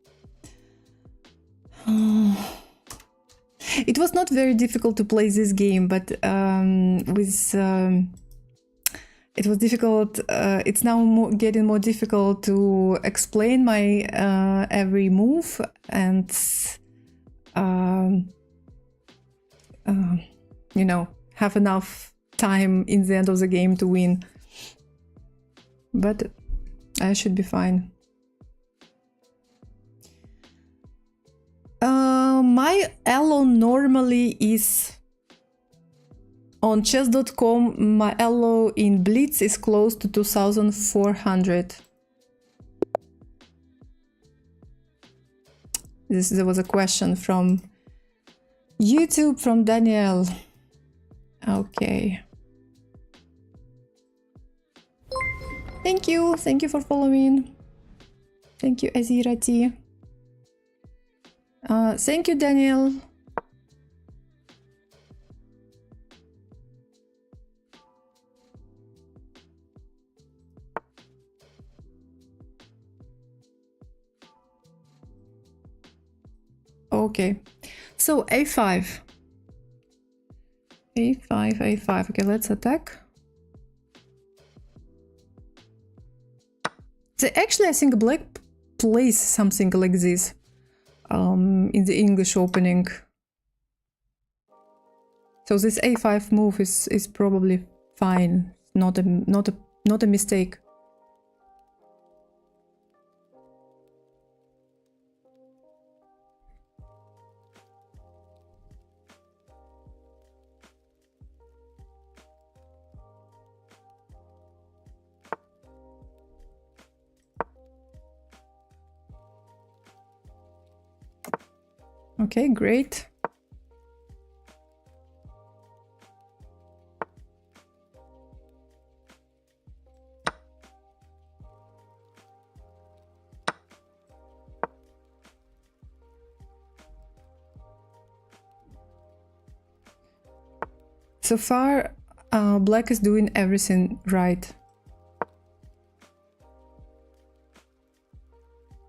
S2: It was not very difficult to play this game, but it was difficult. It's now getting more difficult to explain my every move and you know, have enough time in the end of the game to win. But I should be fine. My elo normally is on chess.com. My elo in Blitz is close to 2400. There was a question from YouTube from Danielle. Okay. Thank you for following. Thank you, Azirati. Thank you, Daniel. Okay, so a5. a5. Okay, let's attack. So actually, I think black place something like this in the English opening. So this a5 move is probably fine, not a mistake. Okay, great. So far, black is doing everything right.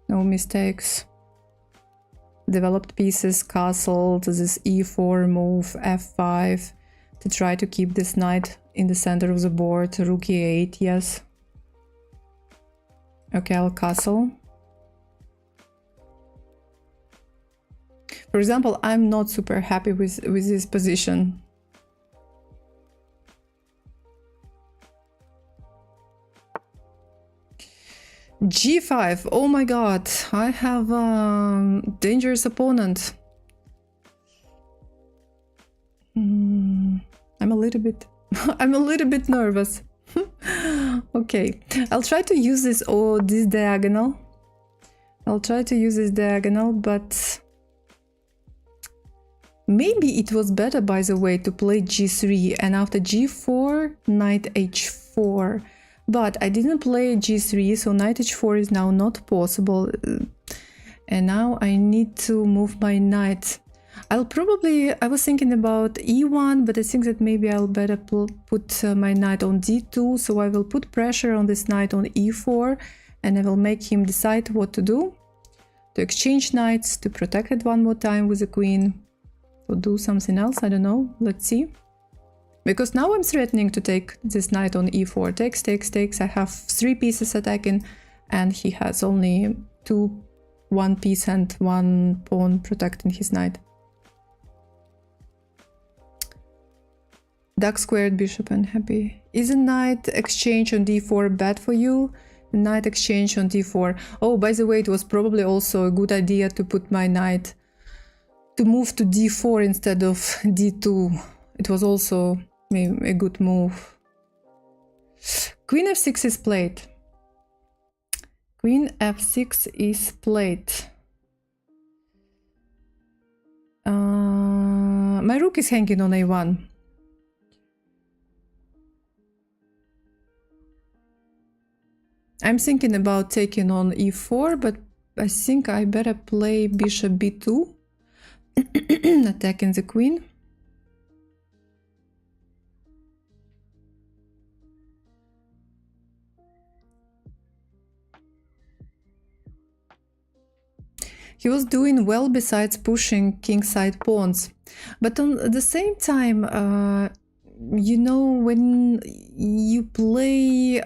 S2: No mistakes. Developed pieces, castle, this e4 move, f5 to try to keep this knight in the center of the board, rook e8, yes. Okay, I'll castle. For example, I'm not super happy with this position. G5, oh my god, I have a dangerous opponent. I'm a little bit I'm a little bit nervous. Okay, I'll try to use this this diagonal. I'll try to use this diagonal, but maybe it was better, by the way, to play g3 and after g4, knight h4. But I didn't play g3, so knight h4 is now not possible. And now I need to move my knight. I was thinking about e1, but I think that maybe I'll better put my knight on d2. So I will put pressure on this knight on e4, and I will make him decide what to do. To exchange knights, to protect it one more time with the queen, or do something else, I don't know, let's see. Because now I'm threatening to take this knight on e4. Takes, takes, takes. I have 3 pieces attacking, and he has only 1 piece and 1 pawn protecting his knight. Duck squared, bishop unhappy. Is a knight exchange on d4 bad for you? Knight exchange on d4. Oh, by the way, it was probably also a good idea to put my knight to move to d4 instead of d2. It was also a good move. Queen f6 is played. Queen f6 is played. My rook is hanging on a1. I'm thinking about taking on e4, but I think I better play bishop b2, attacking the queen. He was doing well besides pushing kingside pawns, but on the same time, you know, when you play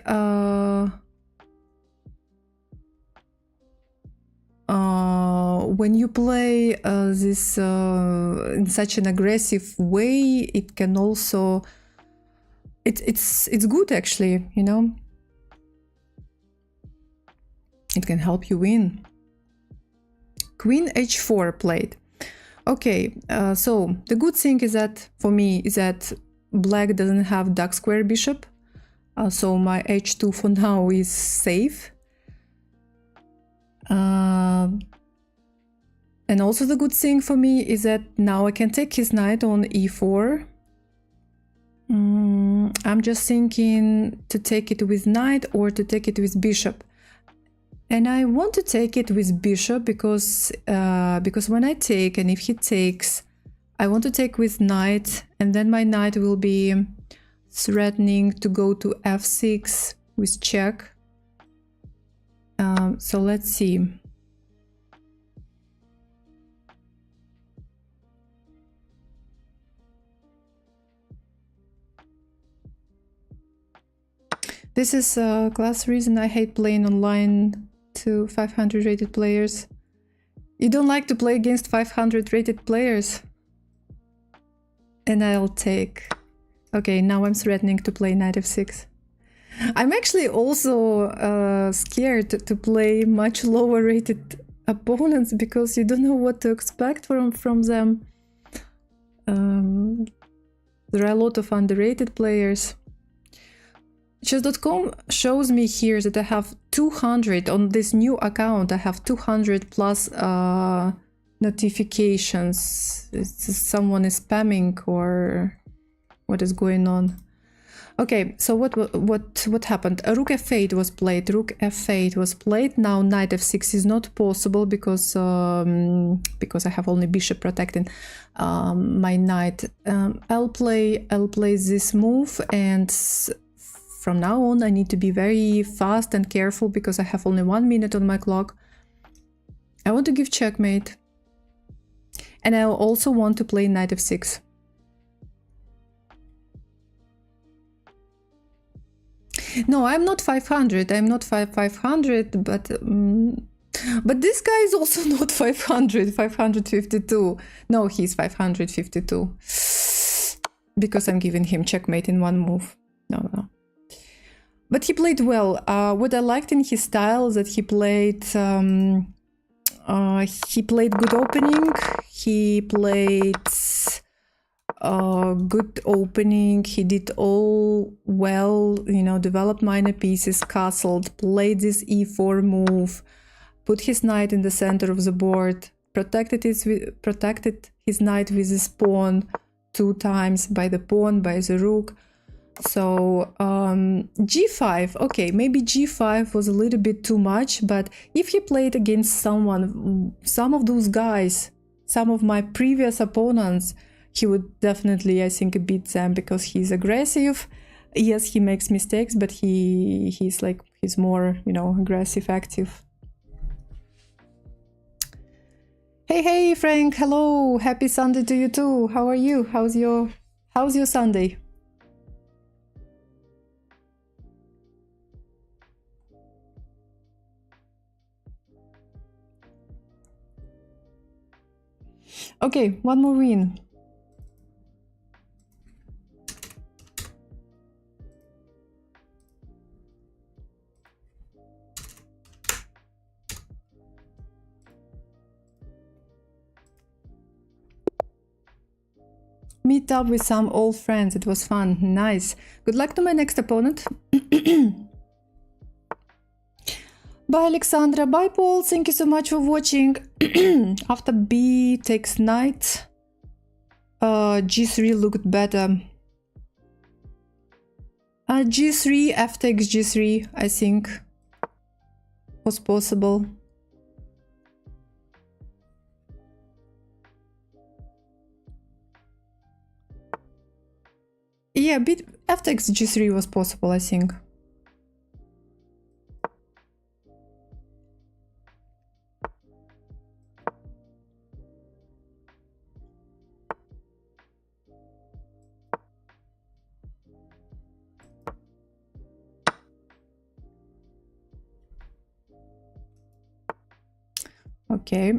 S2: this in such an aggressive way, it can also it's good actually, you know. It can help you win. Queen h4 played. Okay, so the good thing is that for me is that black doesn't have duck square bishop, so my h2 for now is safe. And also the good thing for me is that now I can take his knight on e4. I'm just thinking to take it with knight or to take it with bishop. And I want to take it with bishop because when I take, and if he takes, I want to take with knight, and then my knight will be threatening to go to f6 with check. So let's see. This is a class reason I hate playing online to 500 rated players. You don't like to play against 500 rated players? And I'll take... Okay, now I'm threatening to play knight f6. I'm actually also scared to play much lower rated opponents because you don't know what to expect from them. There are a lot of underrated players. Chess.com shows me here that I have 200 on this new account. I have 200 plus notifications. Someone is spamming or what is going on? Okay, so what happened? Rook f8 was played. Rook f8 was played. Now knight f6 is not possible because I have only bishop protecting my knight. I'll play this move, and from now on I need to be very fast and careful because I have only 1 minute on my clock. I want to give checkmate, and I also want to play knight f6. No, I'm not 500. I'm not 500, but this guy is also not 500. 552. No, he's 552 because I'm giving him checkmate in one move. No. But he played well. What I liked in his style is that he played good opening. He played good opening. He did all well, you know, developed minor pieces, castled, played this e4 move, put his knight in the center of the board, protected his knight with his pawn 2 times by the pawn, by the rook. So g5, okay, maybe g5 was a little bit too much, but if he played against some of those guys, some of my previous opponents, he would definitely, I think, beat them because he's aggressive. Yes, he makes mistakes, but he's more, you know, aggressive, active. Hey Frank, hello, happy Sunday to you too. How are you? How's your Sunday? Okay, one more win. Meet up with some old friends. It was fun. Nice. Good luck to my next opponent. Bye, Alexandra. Bye, Paul. Thank you so much for watching. After B takes knight, G3 looked better. G3, F takes G3, I think, was possible. Yeah, F takes G3 was possible, I think. Okay.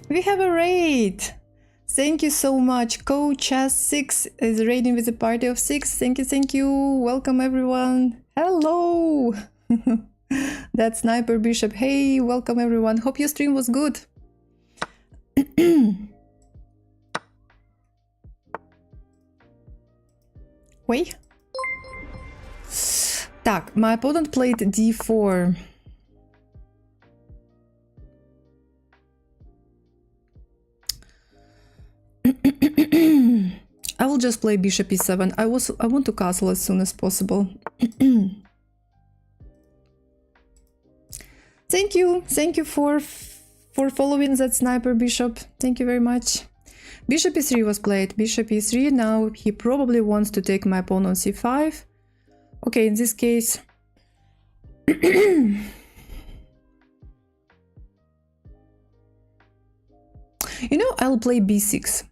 S2: We have a raid. Thank you so much. Coach Chess6 is raiding with a party of 6. Thank you. Welcome everyone. Hello. That's Sniper Bishop. Hey, welcome everyone. Hope your stream was good. Wait. Так, my opponent played d4. I will just play bishop e7. I want to castle as soon as possible. Thank you for following that Sniper Bishop. Thank you very much. Bishop e3 was played. Bishop e3. Now he probably wants to take my pawn on c5. Okay, in this case, you know, I'll play b6.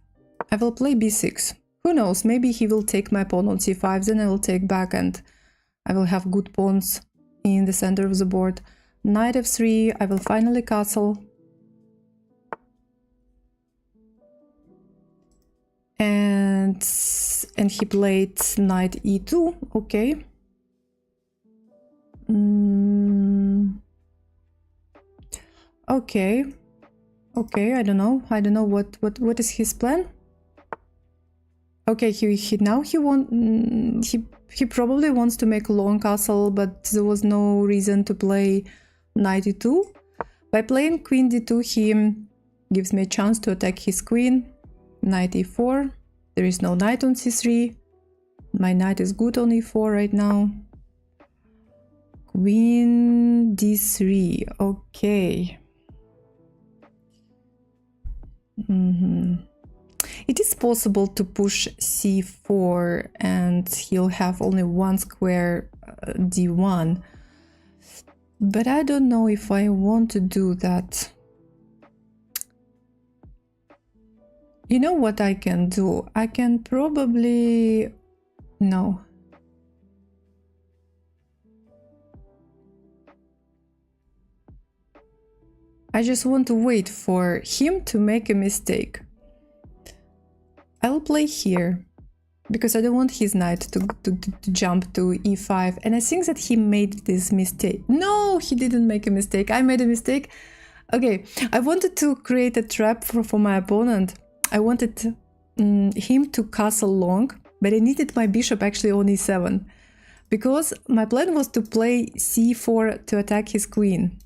S2: I will play b6. Who knows, maybe he will take my pawn on c5, then I will take back and I will have good pawns in the center of the board. Knight f3, I will finally castle. And he played knight e2, okay. Okay, I don't know what is his plan. Okay, he probably wants to make a long castle, but there was no reason to play knight e2. By playing queen d2, he gives me a chance to attack his queen. Knight e4. There is no knight on c3. My knight is good on e4 right now. Queen d3. Okay. It is possible to push c4 and he'll have only one square d1. But I don't know if I want to do that. You know what I can do? I can probably... No. I just want to wait for him to make a mistake. I'll play here, because I don't want his knight to jump to e5, and I think that he made this mistake. No, he didn't make a mistake. I made a mistake. Okay, I wanted to create a trap for my opponent. I wanted him to castle long, but I needed my bishop actually on e7, because my plan was to play c4 to attack his queen.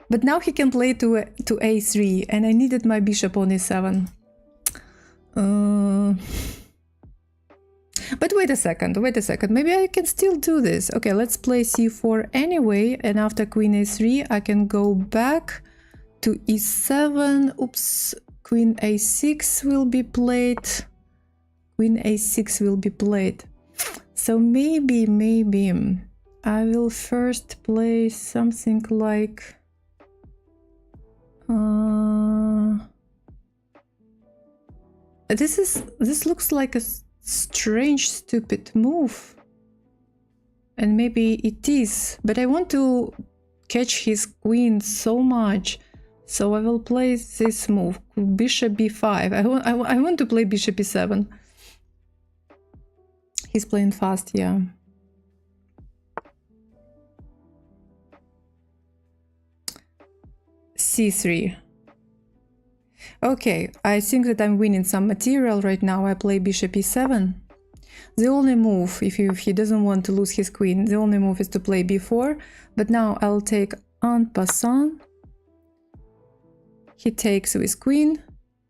S2: But now he can play to a3, and I needed my bishop on e7. But wait a second, maybe I can still do this. Okay, let's play c4 anyway, and after queen a3 I can go back to e7. Oops, queen a6 will be played. Queen a6 will be played. So maybe I will first play something like... This looks like a strange, stupid move. And maybe it is, but I want to catch his queen so much. So I will play this move, bishop b5. I want to play bishop e7. He's playing fast, yeah. c3. Okay, I think that I'm winning some material right now. I play bishop e7. The only move, if he doesn't want to lose his queen, the only move is to play b4. But now I'll take en passant. He takes with queen,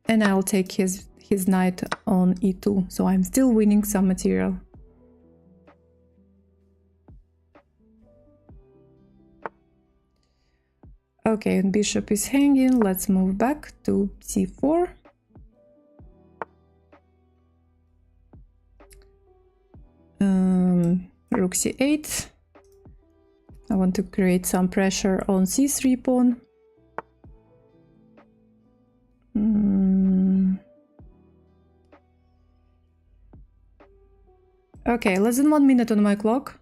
S2: and I'll take his knight on e2. So I'm still winning some material. Okay, and bishop is hanging. Let's move back to c4. Rook c8. I want to create some pressure on c3 pawn. Okay, less than 1 minute on my clock.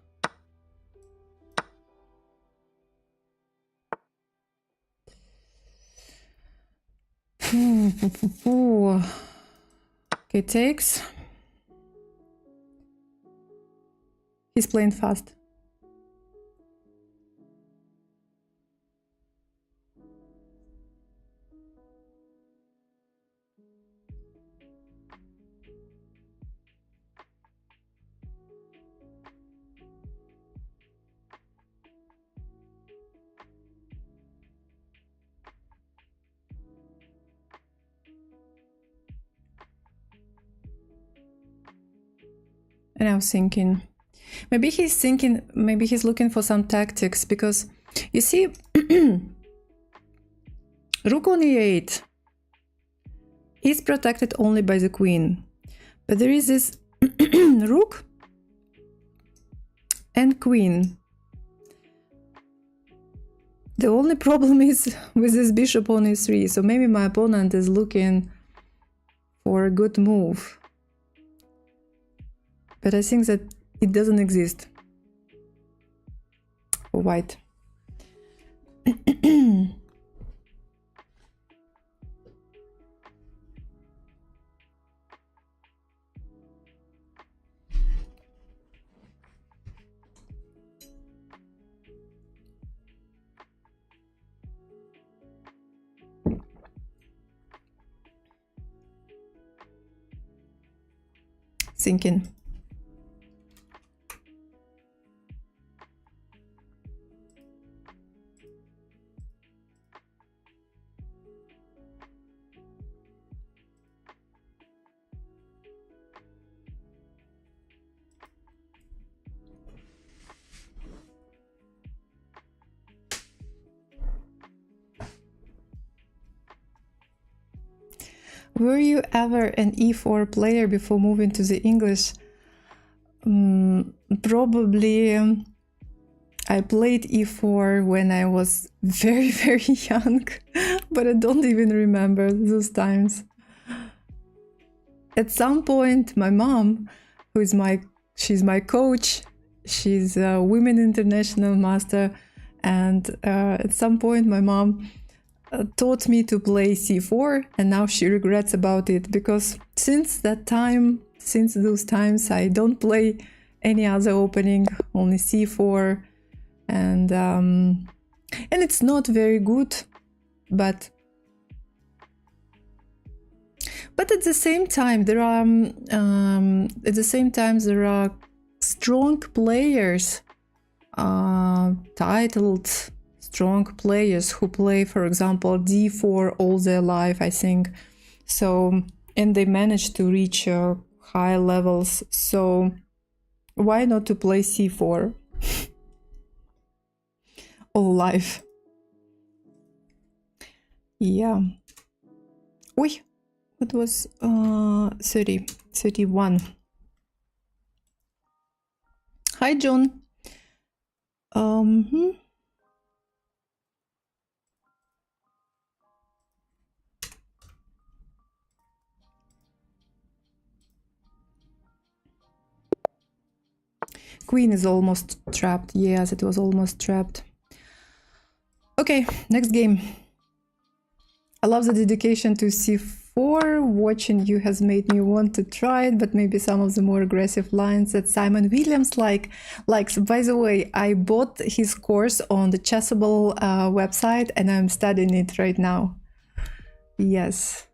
S2: Okay, takes. He's playing fast. And I was thinking, maybe he's looking for some tactics, because you see, rook on e8 is protected only by the queen, but there is this rook and queen. The only problem is with this bishop on e3, so maybe my opponent is looking for a good move. But I think that it doesn't exist. for white. Thinking. Were you ever an e4 player before moving to the English? Probably. I played e4 when I was very, very young, but I don't even remember those times. At some point, my mom, she's my coach, she's a Women International Master, and at some point my mom taught me to play c4, and now she regrets about it, because since those times I don't play any other opening, only c4, and it's not very good, but at the same time there are strong players, titled strong players who play, for example, d4 all their life, I think. So, and they manage to reach high levels. So why not to play c4 all life? Yeah. Oi, what was 31. Hi, John. Queen is almost trapped. Yes, it was almost trapped. Okay, next game. I love the dedication to c4. Watching you has made me want to try it, but maybe some of the more aggressive lines that Simon Williams likes. By the way, I bought his course on the Chessable website, and I'm studying it right now. Yes,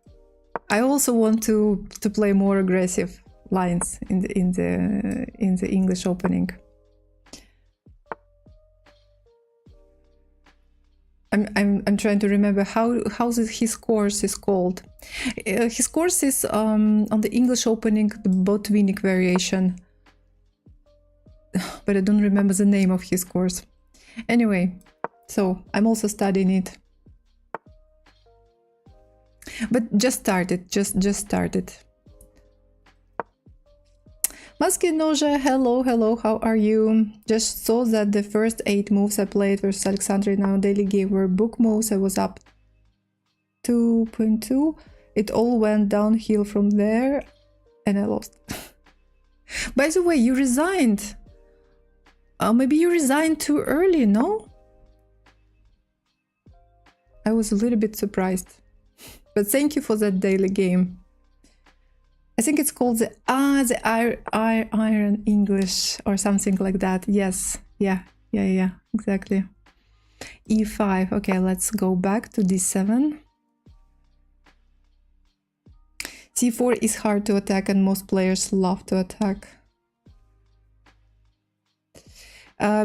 S2: I also want to play more aggressive lines in the English opening. I'm trying to remember how his course is called. His course is on the English opening, the Botvinnik variation, but I don't remember the name of his course. Anyway, so I'm also studying it, but just started. Just started. Maskinoja, hello, how are you? Just saw that the first 8 moves I played versus Alexandra in our daily game were book moves. I was up 2.2. It all went downhill from there, and I lost. By the way, you resigned. Maybe you resigned too early, no? I was a little bit surprised. But thank you for that daily game. I think it's called the Iron English or something like that. Yes, yeah, exactly. E5. Okay, let's go back to d7. c4 is hard to attack, and most players love to attack.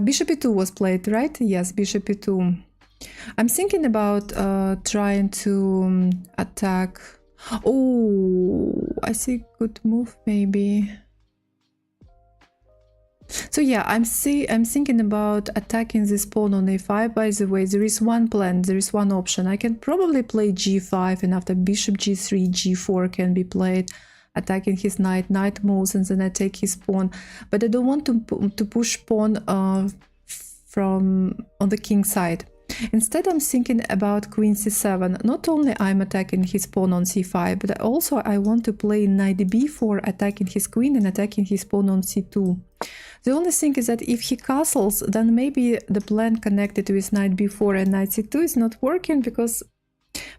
S2: Bishop e2 was played, right? Yes, bishop e2. I'm thinking about trying to attack. Oh, I see good move maybe. So yeah, I'm thinking about attacking this pawn on a5. By the way, there is one plan, there is one option. I can probably play g5, and after bishop g3, g4 can be played, attacking his knight. Knight moves, and then I take his pawn. But I don't want to push pawn from on the king side. Instead, I'm thinking about queen c7. Not only I'm attacking his pawn on c5, but also I want to play knight b4, attacking his queen and attacking his pawn on c2. The only thing is that if he castles, then maybe the plan connected with knight b4 and knight c2 is not working, because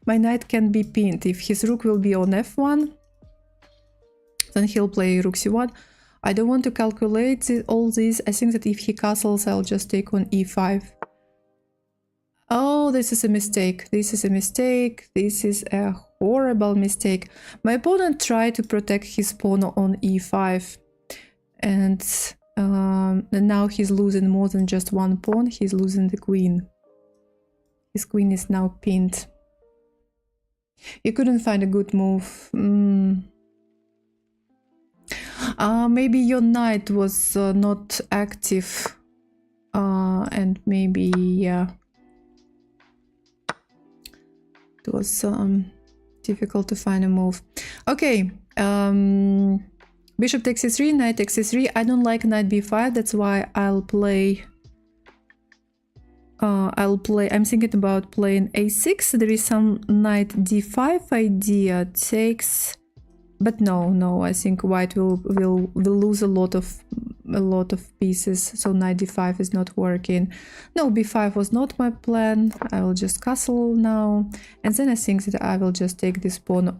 S2: my knight can be pinned. If his rook will be on f1, then he'll play rook c1. I don't want to calculate all this. I think that if he castles, I'll just take on e5. Oh, this is a mistake. This is a mistake. This is a horrible mistake. My opponent tried to protect his pawn on e5. And now he's losing more than just one pawn. He's losing the queen. His queen is now pinned. You couldn't find a good move. Maybe your knight was not active. And maybe, yeah. It was difficult to find a move. Okay. Bishop takes c3, knight takes c3. I don't like knight b5. That's why I'll play. I'm thinking about playing a6. There is some knight d5 idea. Takes, but no. I think white will lose a lot of pieces. So knight d5 is not working. No, b5 was not my plan. I will just castle now, and then I think that I will just take this pawn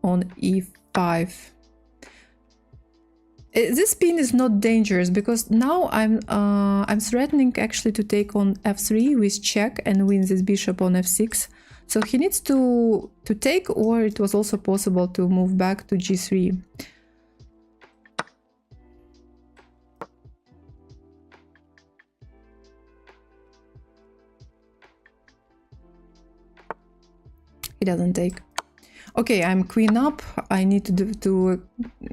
S2: on e5. This pin is not dangerous because now I'm threatening actually to take on f3 with check and win this bishop on f6. So he needs to take, or it was also possible to move back to g3. He doesn't take. Okay, I'm queen up. I need to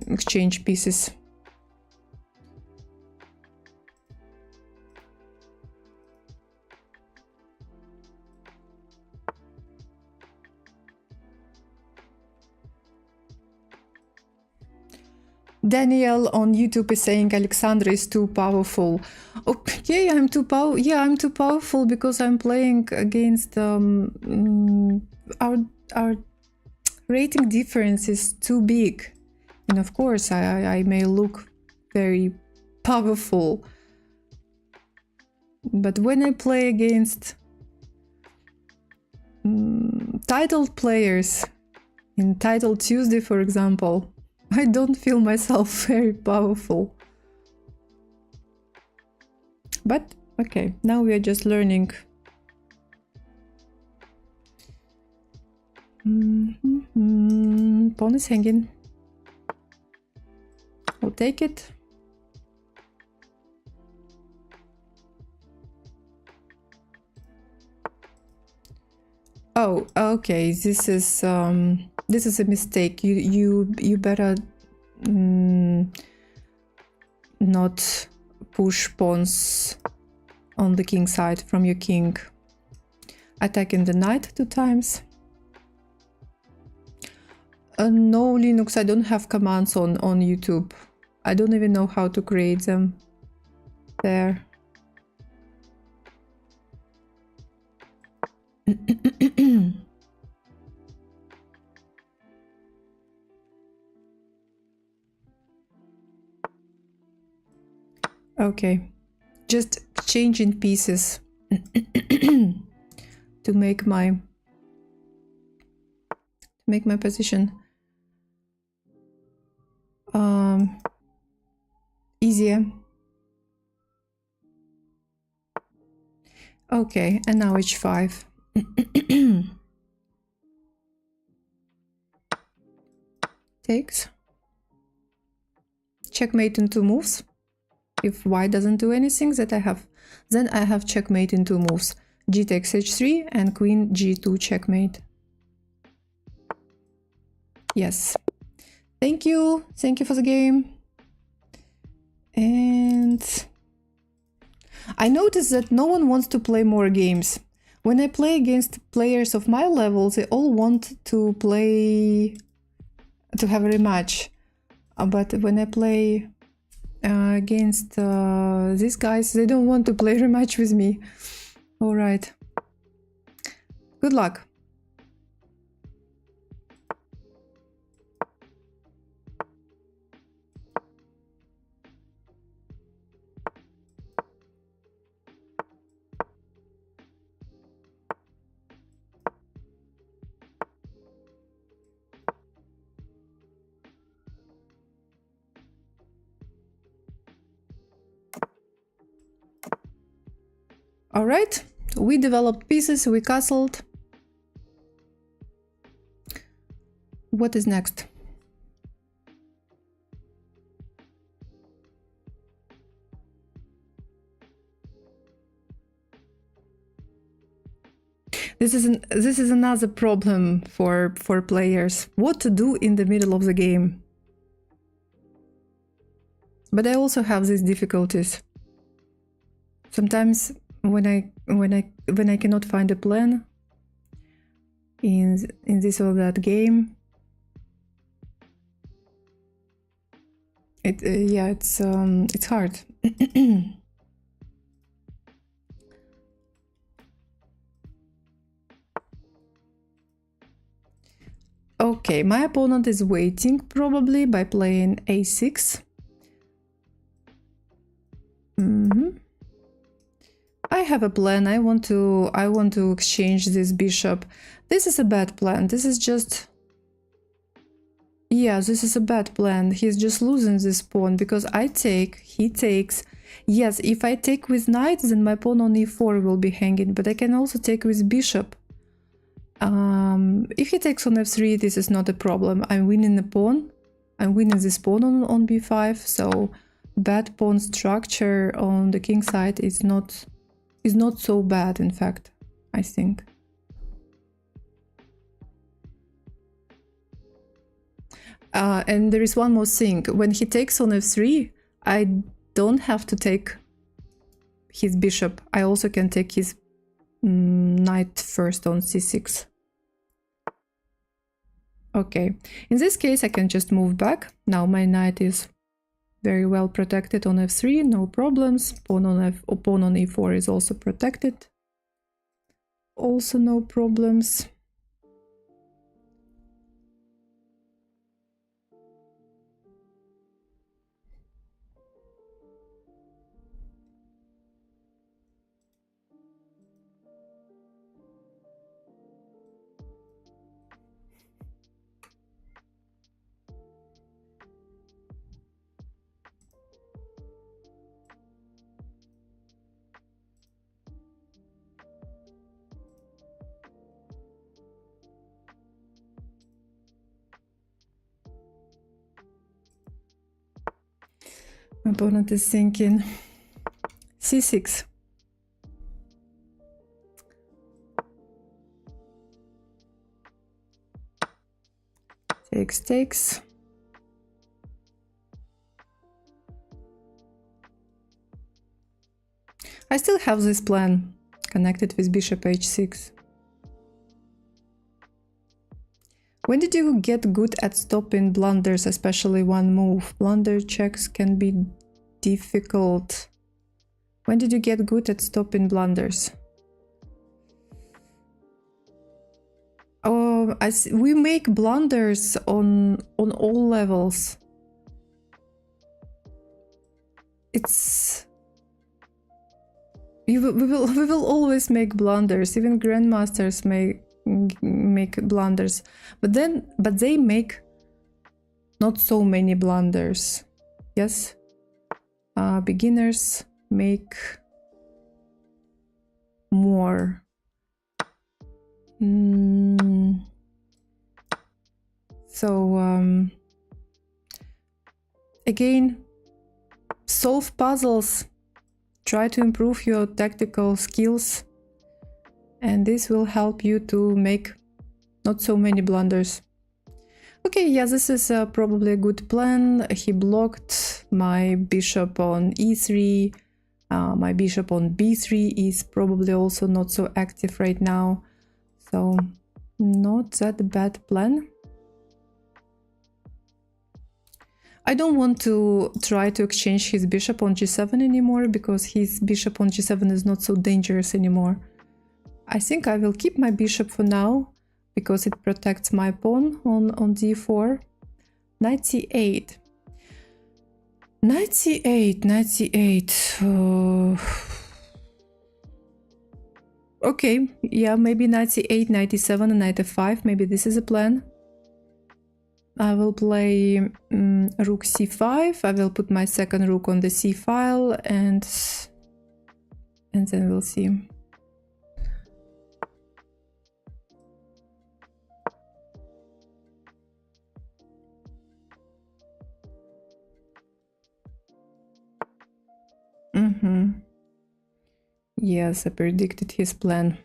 S2: exchange pieces. Daniel on YouTube is saying Alexandra is too powerful. Okay, I'm too powerful. Yeah, I'm too powerful because I'm playing against our rating difference is too big. And of course, I may look very powerful. But when I play against titled players, in Title Tuesday, for example, I don't feel myself very powerful. But okay, now we are just learning. Pawn is hanging. I'll take it. Oh, okay. This is a mistake. You better not push pawns on the king side from your king. Attacking the knight 2 times. No, Linux, I don't have commands on YouTube. I don't even know how to create them there. Okay, just changing pieces to make my position easier. Okay, and now h5. Takes. Checkmate in 2 moves. If white doesn't do anything, then I have checkmate in 2 moves. G takes h3 and queen g2 checkmate. Yes. Thank you for the game. And I noticed that no one wants to play more games. When I play against players of my level, they all want to have a rematch. But when I play against these guys. They don't want to play rematch with me. All right. Good luck. All right, we developed pieces, we castled. What is next? This is another problem for players. What to do in the middle of the game? But I also have these difficulties. Sometimes when I cannot find a plan in this or that game, it's hard. Okay, my opponent is waiting probably by playing a6. I have a plan. I want to exchange this bishop. This is a bad plan. This is just... Yeah, this is a bad plan. He's just losing this pawn because I take, he takes. Yes, if I take with knight, then my pawn on e4 will be hanging, but I can also take with bishop. If he takes on f3, this is not a problem. I'm winning the pawn. I'm winning this pawn on b5, so bad pawn structure on the king side is not so bad, in fact, I think. And there is one more thing. When he takes on f3, I don't have to take his bishop. I also can take his knight first on c6. Okay, in this case I can just move back. Now my knight is very well protected on f3, no problems. Pawn on e4 is also protected. Also no problems. My opponent is thinking c6. Takes. I still have this plan connected with bishop h6. When did you get good at stopping blunders, especially one move? Blunder checks can be difficult. When did you get good at stopping blunders? Oh, we make blunders on all levels. We will always make blunders. Even grandmasters make blunders, but they make not so many blunders. Yes, beginners make more. So again, solve puzzles, try to improve your tactical skills, and this will help you to make not so many blunders. Okay, yeah, this is probably a good plan. He blocked my bishop on e3. My bishop on b3 is probably also not so active right now. So, not that bad plan. I don't want to try to exchange his bishop on g7 anymore, because his bishop on g7 is not so dangerous anymore. I think I will keep my bishop for now, because it protects my pawn on d4. Knight c8. Knight c8, knight c8. Okay, yeah, maybe knight c8, knight e7, and knight f5. Maybe this is a plan. I will play rook c5. I will put my second rook on the c file, and then we'll see. Yes, I predicted his plan.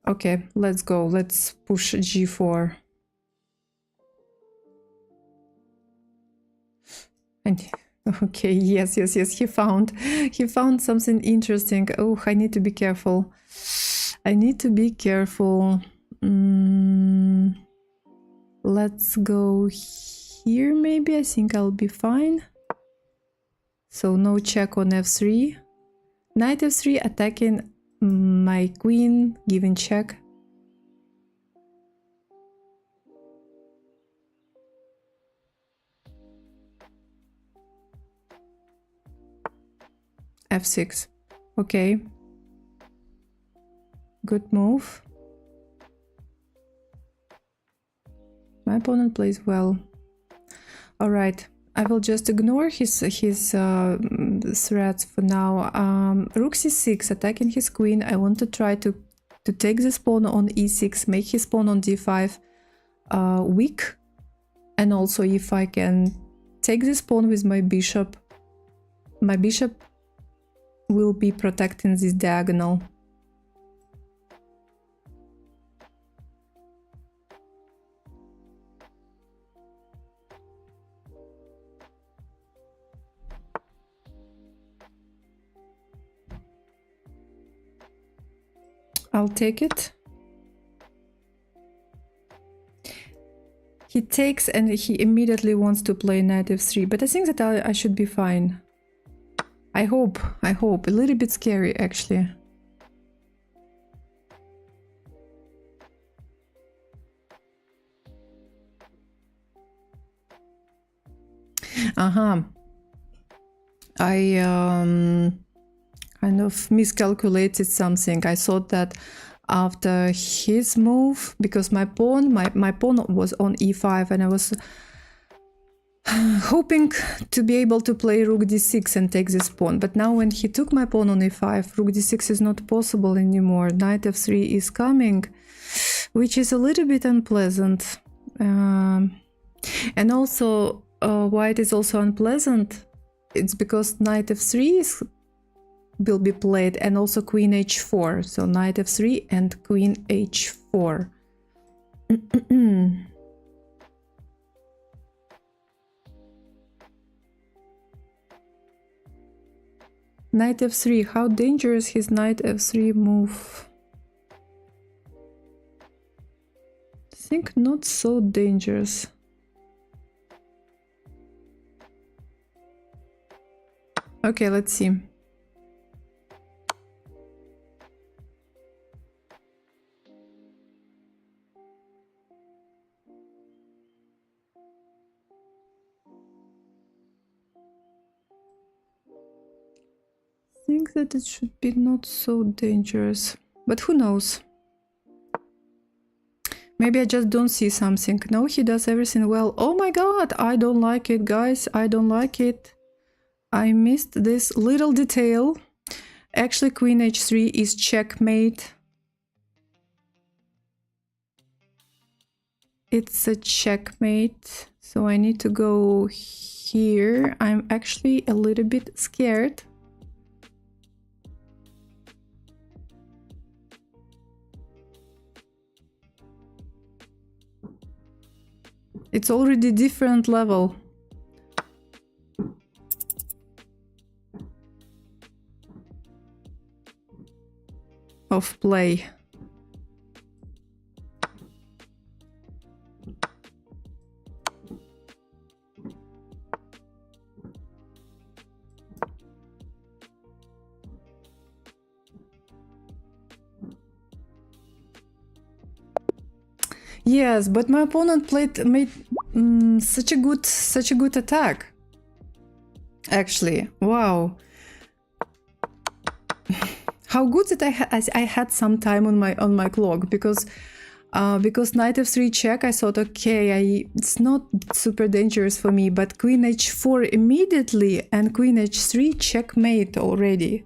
S2: Okay, let's go. Let's push g4. And okay, yes, he found something interesting. Oh, I need to be careful. I need to be careful. Let's go here maybe. I think I'll be fine. So no check on f3. Knight f3 attacking my queen, giving check. f6. Okay. Good move. My opponent plays well. All right. I will just ignore his threats for now. Rook c6, attacking his queen. I want to try to take this pawn on e6, make his pawn on d5 weak. And also, if I can take this pawn with my bishop will be protecting this diagonal. I'll take it. He takes and he immediately wants to play knight f3, but I think that I should be fine. I hope. A little bit scary, actually. I kind of miscalculated something. I thought that after his move, because my pawn was on e5, and I was hoping to be able to play rook d6 and take this pawn. But now when he took my pawn on e5, rook d6 is not possible anymore. Knight f3 is coming, which is a little bit unpleasant. And also, why it is also unpleasant, it's because knight f3 will be played, and also queen h4. So knight f3 and queen h4. Knight f3, how dangerous his knight f3 move? I think not so dangerous. Okay, let's see. I think that it should be not so dangerous, but who knows? Maybe I just don't see something. No, he does everything well. Oh my god, I don't like it, guys. I don't like it. I missed this little detail. Actually, queen h3 is checkmate. It's a checkmate, so I need to go here. I'm actually a little bit scared. It's already different level. Of play. Yes, but my opponent made such a good attack. Actually, wow. How good that I had some time on my clock, because knight f3 check, I thought, okay, it's not super dangerous for me, but queen h4 immediately and queen h3 checkmate already.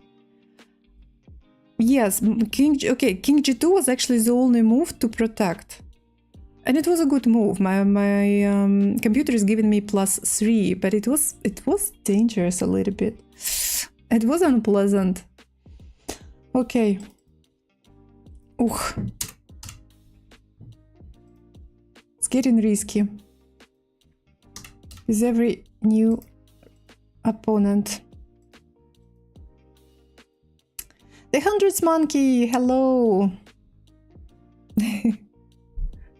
S2: Yes, king g2 was actually the only move to protect. And it was a good move. My computer is giving me +3, but it was dangerous a little bit. It was unpleasant. Okay. It's getting risky with every new opponent. The hundreds monkey, hello.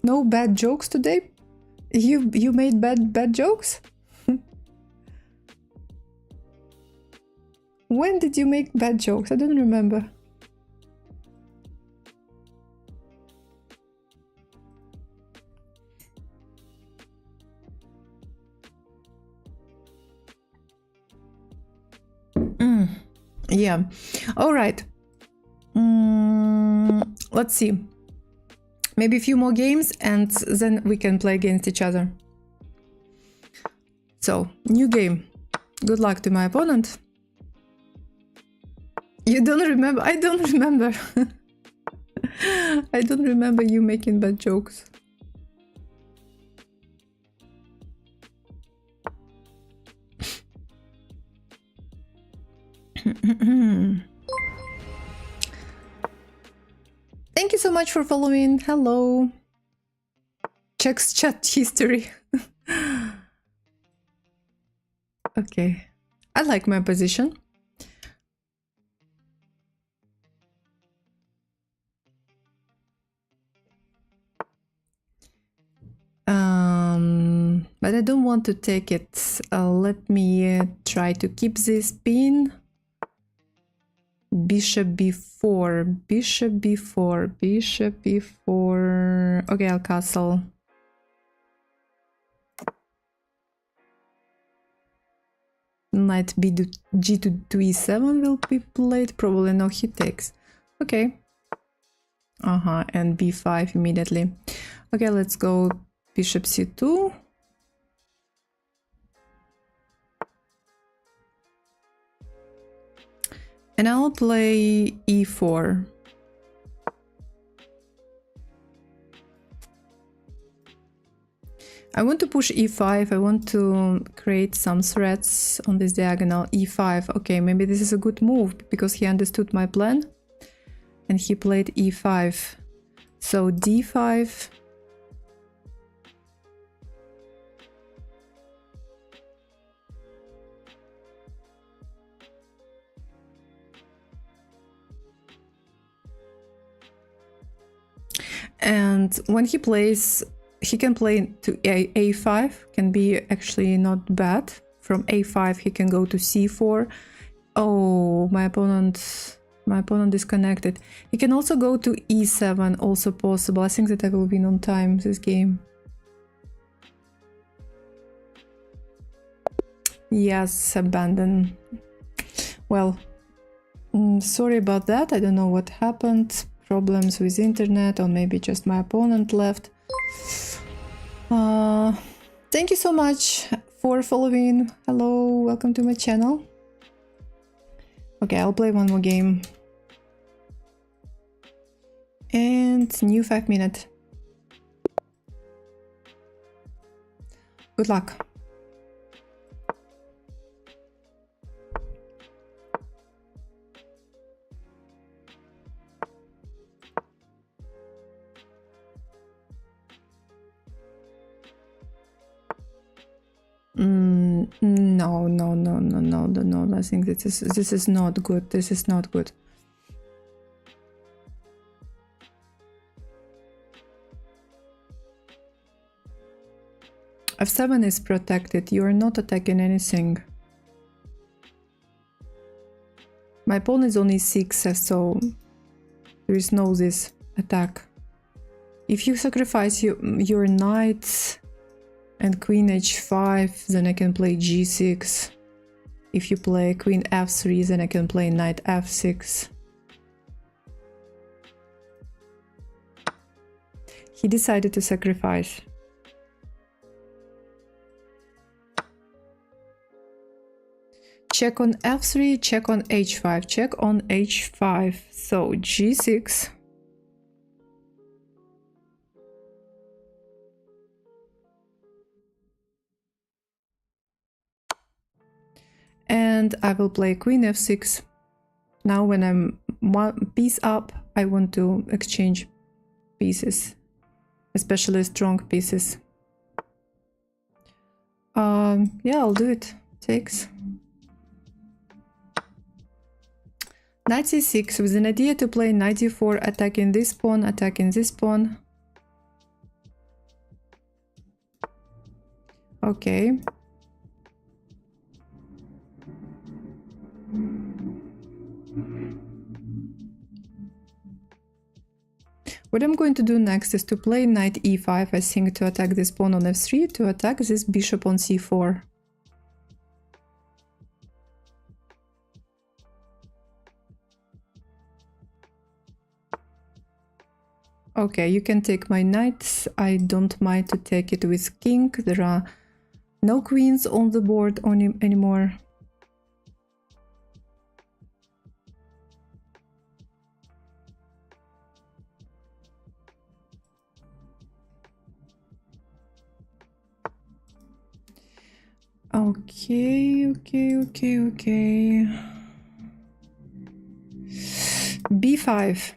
S2: No bad jokes today? You made bad jokes? When did you make bad jokes? I don't remember. Yeah. All right. Let's see. Maybe a few more games and then we can play against each other. So, new game. Good luck to my opponent. You don't remember? I don't remember. I don't remember you making bad jokes. Thank you so much for following. Hello. Checks chat history. Okay. I like my position. But I don't want to take it. Let me try to keep this pin. Bishop b4, bishop b4, bishop b4. Okay, I'll castle. Knight g to e7 will be played. Probably no, he takes. Okay. And b5 immediately. Okay, let's go bishop c2. And I'll play e4. I want to push e5. I want to create some threats on this diagonal. e5. Okay, maybe this is a good move because he understood my plan and he played e5. So d5. And when he plays, he can play to a5, can be actually not bad. From a5 he can go to c4. Oh, my opponent disconnected. He can also go to e7, also possible. I think that I will win on time this game. Yes, abandon. Well, sorry about that. I don't know what happened. Problems with internet, or maybe just my opponent left. Thank you so much for following. Hello, welcome to my channel. Okay, I'll play one more game. And new 5 minutes. Good luck. No. I think this is not good. This is not good. f7 is protected. You are not attacking anything. My pawn is only 6, so there is no this attack. If you sacrifice your knight and queen h5, then I can play g6. If you play queen f3, then I can play knight f6. He decided to sacrifice. Check on f3, check on h5, check on h5. So g6. And I will play queen f6. Now when I'm one piece up, I want to exchange pieces, especially strong pieces. Yeah, I'll do it. Takes. Knight c6 with an idea to play knight d4, attacking this pawn, attacking this pawn. Okay. What I'm going to do next is to play knight e5, I think, to attack this pawn on f3, to attack this bishop on c4. Okay, you can take my knights. I don't mind to take it with king. There are no queens on the board anymore. Okay. b5.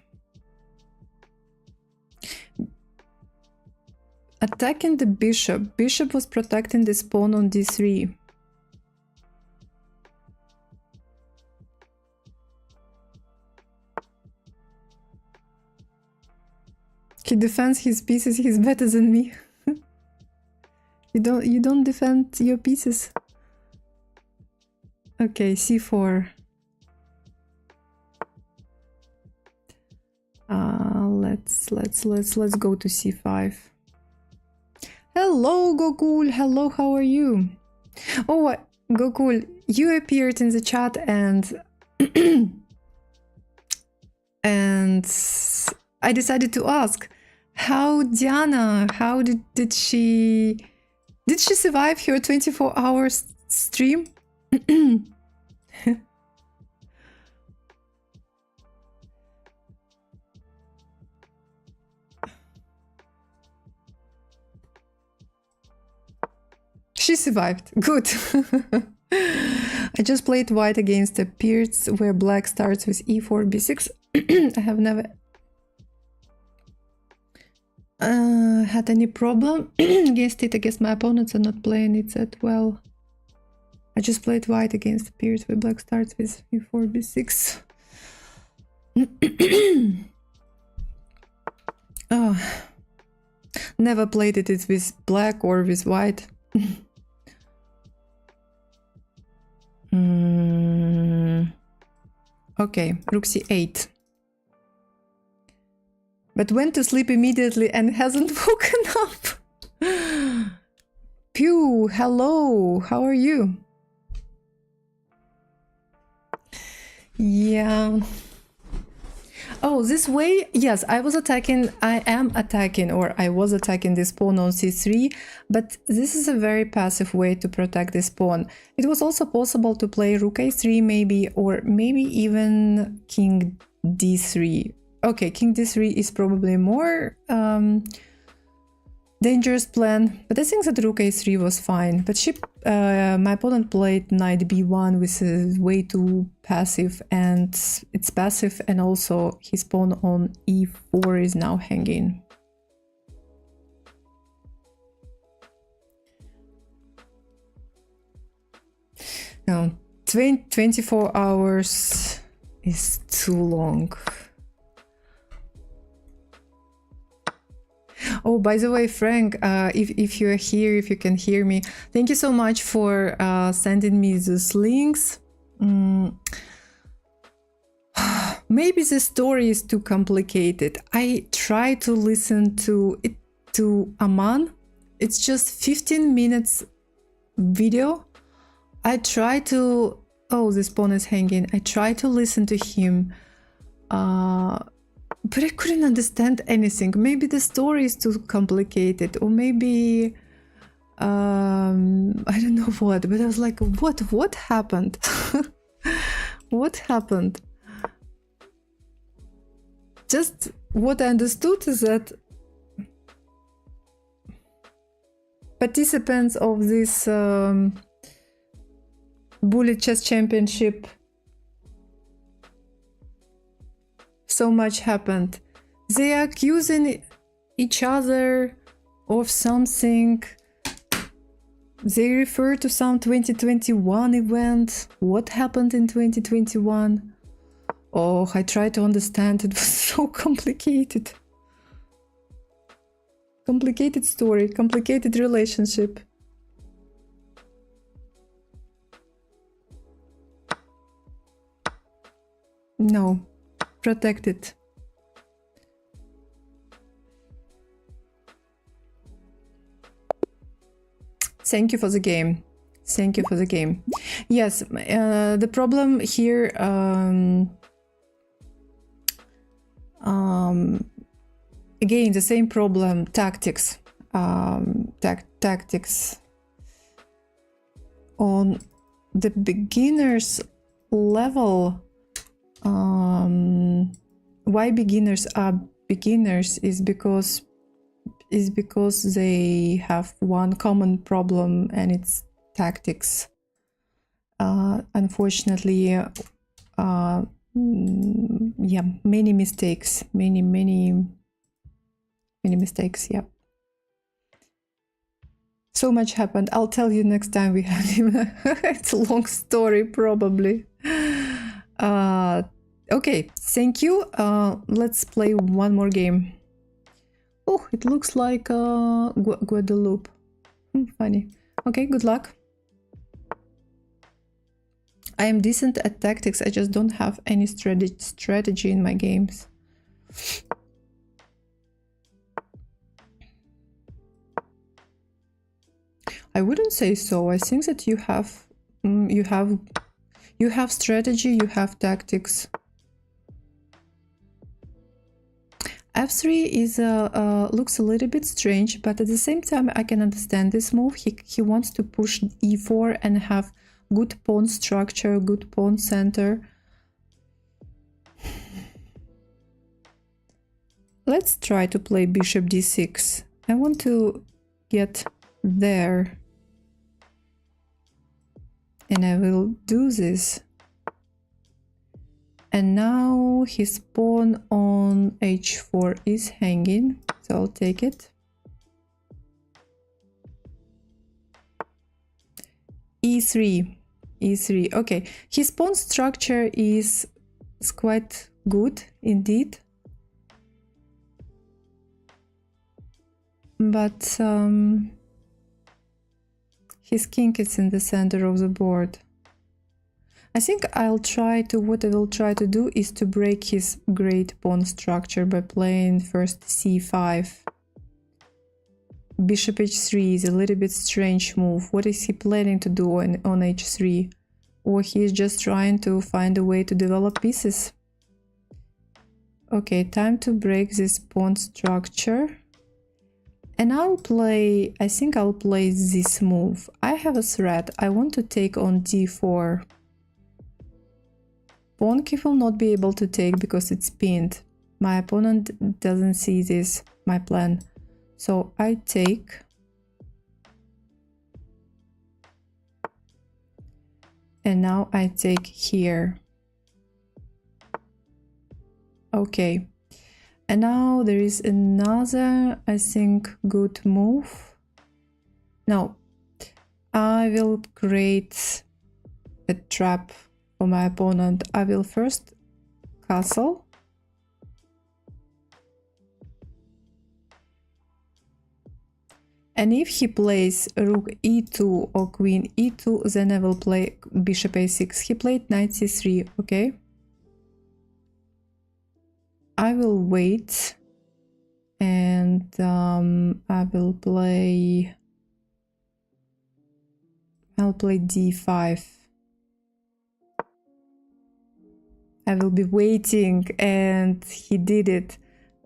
S2: Attacking the bishop. Bishop was protecting this pawn on d3. He defends his pieces. He's better than me. You don't defend your pieces. Okay, c4. Let's go to c5. Hello, Gokul. Hello, how are you? Oh, Gokul, you appeared in the chat and and I decided to ask how Diana, how did she survive her 24-hour stream? She survived. Good. I just played white against a Pierce where black starts with e4, b6. I have never had any problem against it. I guess my opponents are not playing it that well. I just played white against a Pierce where black starts with e4, b6. Oh, never played it with black or with white. Okay, rook c8. But went to sleep immediately and hasn't woken up. Pew, hello, how are you? Yeah. Oh, this way, yes, I was attacking this pawn on c3, but this is a very passive way to protect this pawn. It was also possible to play rook a3 maybe, or maybe even king d3. Okay, king d3 is probably more dangerous plan, but I think that rook a3 was fine. But my opponent played knight b1, which is way too passive, and it's passive, and also his pawn on e4 is now hanging. Now, 24 hours is too long. Oh, by the way, Frank, if you're here, if you can hear me, thank you so much for Maybe the story is too complicated. I try to listen to it to Aman. It's just 15 minutes video. I try to... Oh, this pawn is hanging. I try to listen to him. But I couldn't understand anything. Maybe the story is too complicated. Or maybe... I don't know what. But I was like, what happened? What happened? Just what I understood is that participants of this Bullet Chess Championship, so much happened. They are accusing each other of something. They refer to some 2021 event. What happened in 2021? Oh, I tried to understand. It was so complicated. Complicated story, complicated relationship. No, protect it. Thank you for the game. Thank you for the game. Yes, the problem here... again, the same problem, tactics. Tactics on the beginners level. Why beginners are beginners is because they have one common problem, and it's tactics. Unfortunately, yeah, many mistakes, many mistakes. Yeah, so much happened. I'll tell you next time we have him. It's a long story, probably. Okay, thank you. Let's play one more game. Oh, it looks like Guadeloupe. Funny. Okay, good luck. I am decent at tactics. I just don't have any strategy in my games. I wouldn't say so. I think that you have strategy, you have tactics. F3 is looks a little bit strange, but at the same time I can understand this move. He wants to push e4 and have good pawn structure, good pawn center. Let's try to play bishop d6. I want to get there. And I will do this. And now his pawn on h4 is hanging, so I'll take it. e3. Okay, his pawn structure is quite good indeed. But his king is in the center of the board. I think what I will try to do is to break his great pawn structure by playing first c5. Bishop h3 is a little bit strange move. What is he planning to do on h3? Or he is just trying to find a way to develop pieces? Okay, time to break this pawn structure. And I think I'll play this move. I have a threat. I want to take on d4. Pawn he will not be able to take because it's pinned. My opponent doesn't see this, my plan. So I take. And now I take here. Okay. And now there is another, I think, good move. No. I will create a trap for my opponent. I will first castle. And if he plays rook e2 or queen e2, then I will play bishop a6. He played knight c3, okay? I will wait, and I will play. I'll play d5. I will be waiting, and he did it.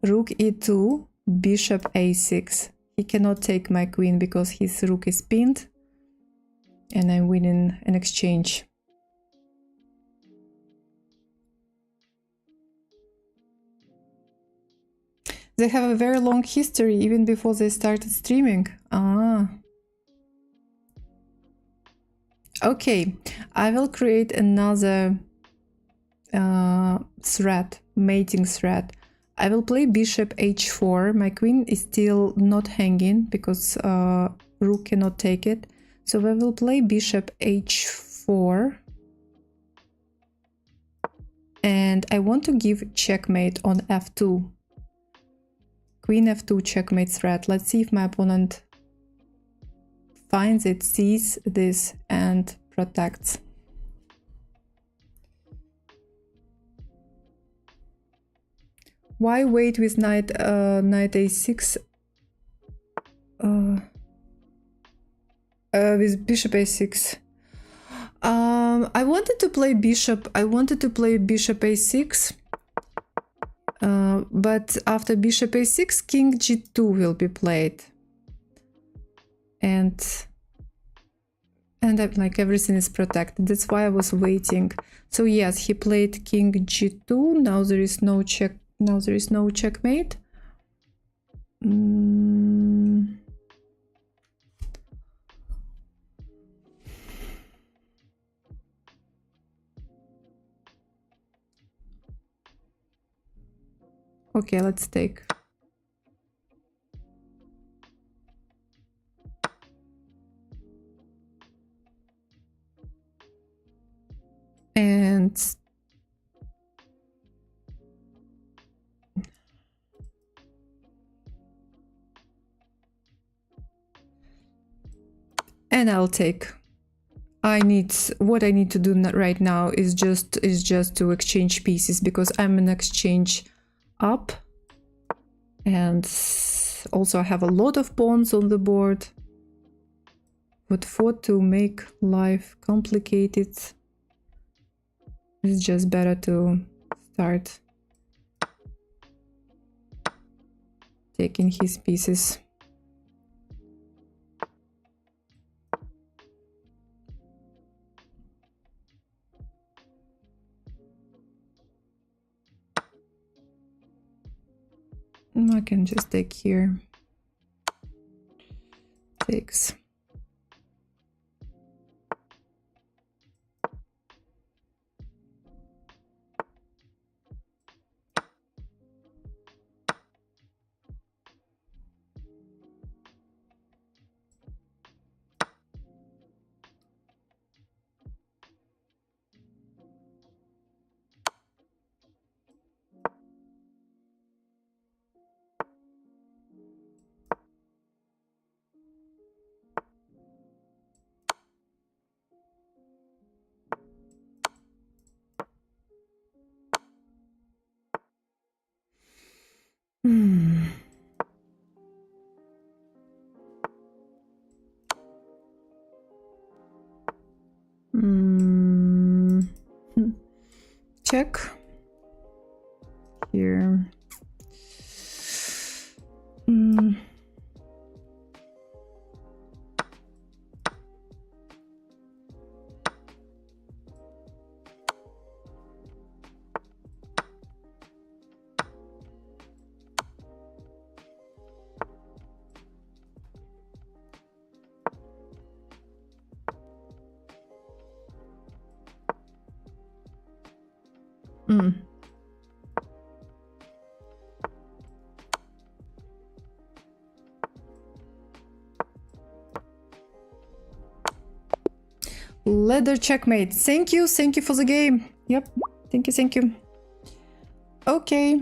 S2: Rook e2, bishop a6. He cannot take my queen because his rook is pinned, and I'm winning an exchange. They have a very long history even before they started streaming. Ah. Okay, I will create another thread, mating thread. I will play bishop h4. My queen is still not hanging because rook cannot take it. So I will play bishop h4. And I want to give checkmate on f2. Queen f2 checkmate threat. Let's see if my opponent finds it, sees this, and protects. Why wait with knight a6? With bishop a6. I wanted to play bishop. I wanted to play bishop a6. But after bishop a6, king g2 will be played, and like everything is protected. That's why I was waiting. So yes, he played king g2. Now there is no check. Now there is no checkmate. Okay, let's take. And I'll take. What I need to do right now is just to exchange pieces, because I'm an exchange up, and also I have a lot of pawns on the board. But for to make life complicated, it's just better to start taking his pieces. I can just take here. Takes. Check here. Leather checkmate. Thank you for the game. Yep, thank you. Okay.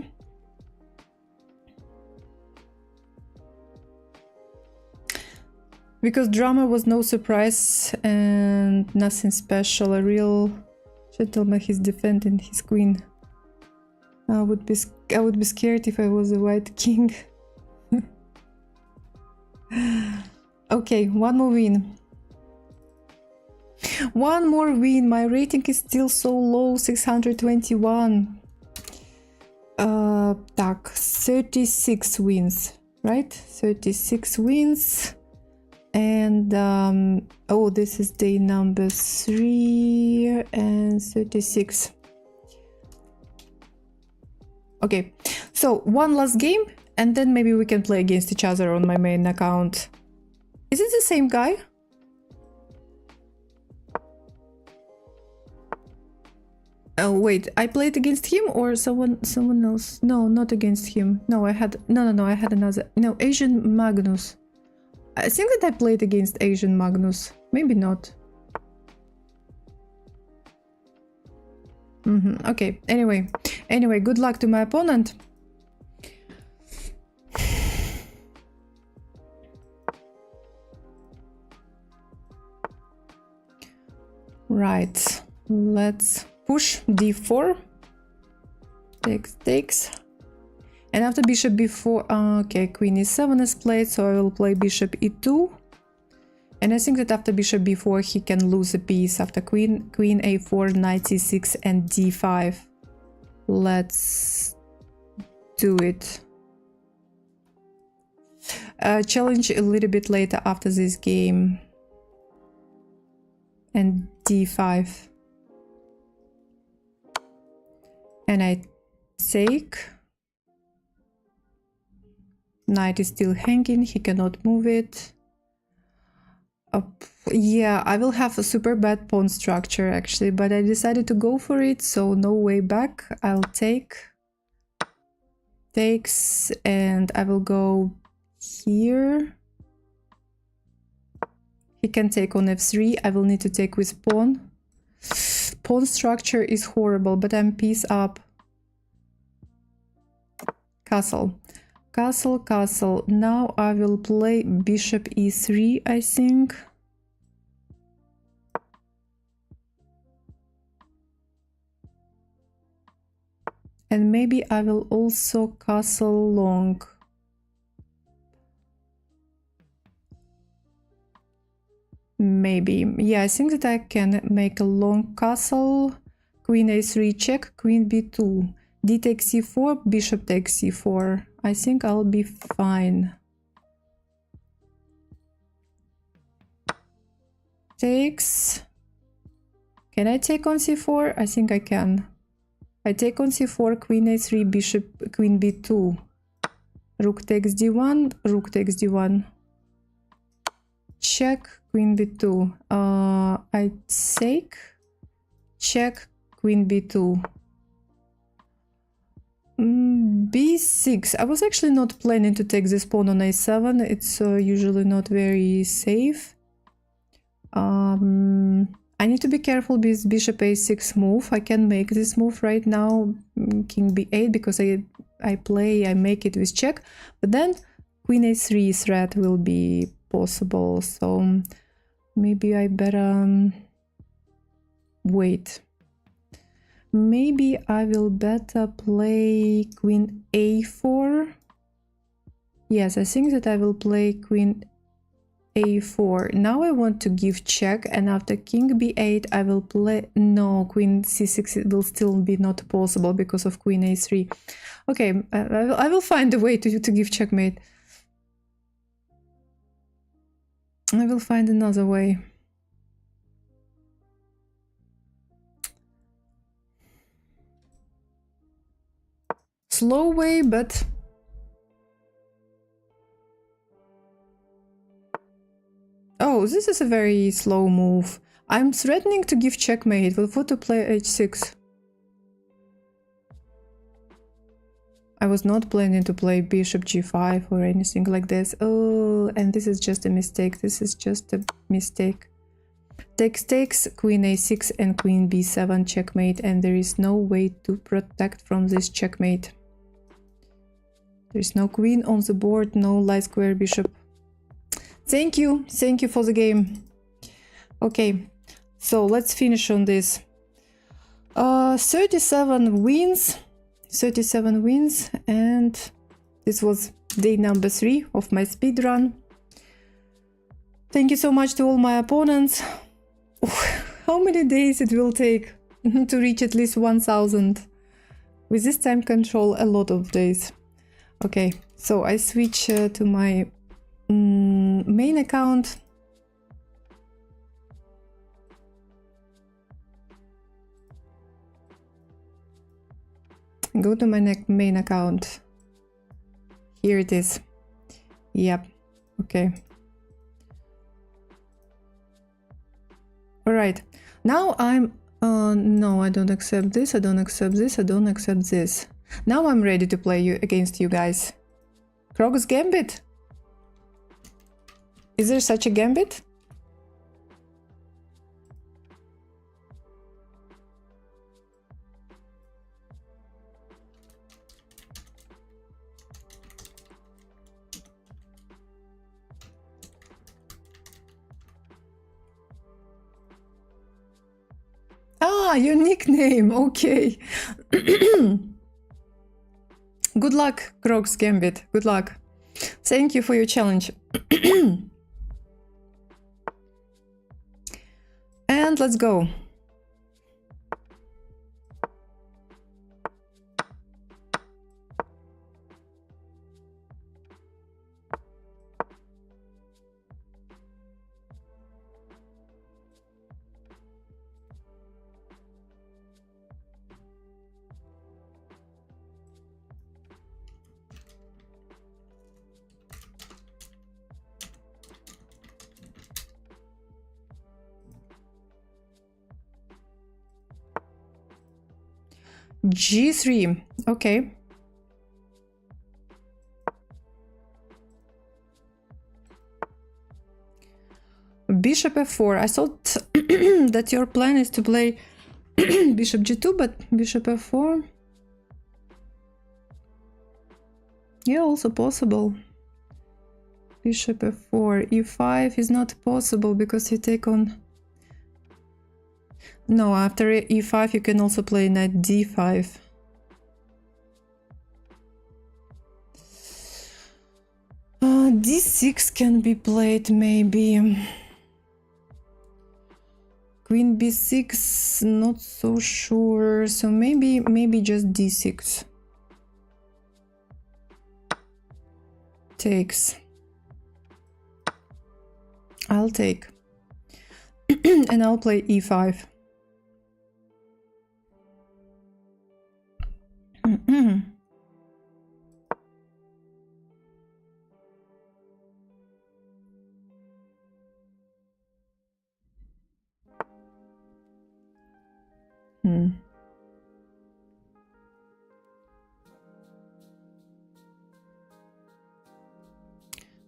S2: Because drama was no surprise and nothing special. A real gentleman, he's defending his queen. I would be scared if I was a white king. Okay, one more win. One more win. My rating is still so low, 621. Так, 36 wins, right? 36 wins. And oh, this is day number 3 and 36. Okay, so one last game and then maybe we can play against each other on my main account. Is it the same guy? Oh wait, I played against him or someone else? No, not against him. No, I had I had another. No, Asian Magnus. I think that I played against Asian Magnus. Maybe not. Okay, anyway, good luck to my opponent. Right, let's push d4. Takes. And after bishop b4, okay, queen e7 is played, so I will play bishop e2. And I think that after bishop b4 he can lose a piece after queen a4, knight c6 and d5. Let's do it. Challenge a little bit later after this game. And d5. And I take. Knight is still hanging, he cannot move it. Yeah, I will have a super bad pawn structure actually, but I decided to go for it, so no way back. I'll take. Takes, and I will go here. He can take on f3, I will need to take with pawn. Pawn structure is horrible, but I'm piece up. Castle. Castle. Now I will play bishop e3, I think. And maybe I will also castle long. Maybe. Yeah, I think that I can make a long castle. Queen a3 check, queen b2. D takes c4, bishop takes c4. I think I'll be fine. Takes. Can I take on c4? I think I can. I take on c4, queen a3, bishop, queen b2. Rook takes d1, rook takes d1. Check, queen b2. I take. Check, queen b2. b6. I was actually not planning to take this pawn on a7. It's usually not very safe. I need to be careful with bishop a6 move. I can make this move right now, king b8, because I make it with check. But then queen a3 threat will be possible. So maybe I better wait. Maybe I will better play queen a4. Yes, I think that I will play queen a4. Now I want to give check, and after king b8 I will play... No, queen c6 it will still be not possible because of queen a3. Okay, I will find a way to give checkmate. I will find another way. Slow way, but oh, this is a very slow move. I'm threatening to give checkmate with what to play h6. I was not planning to play bishop g5 or anything like this. Oh, and this is just a mistake. This is just a mistake. Takes, queen a6 and queen b7 checkmate, and there is no way to protect from this checkmate. There is no queen on the board, no light square bishop. Thank you for the game. Okay, so let's finish on this. 37 wins, 37 wins, and this was day number 3 of my speed run. Thank you so much to all my opponents. How many days it will take to reach at least 1000? With this time control, a lot of days. Okay, so I switch to my main account. Go to my main account. Here it is. Yep. Okay. All right. Now I'm no, I don't accept this. I don't accept this. I don't accept this. Now I'm ready to play against you guys. Krog's Gambit? Is there such a gambit? Ah, your nickname. Okay. Good luck, Krog's Gambit. Good luck. Thank you for your challenge. And let's go. G3. Okay. Bishop f4. I thought that your plan is to play bishop g2, but bishop f4. Yeah, also possible. Bishop f4. e5 is not possible because you take on... No, after e5 you can also play knight d5. D6 can be played maybe. Queen b6, not so sure. So maybe just d6. Takes. I'll take. And I'll play e5.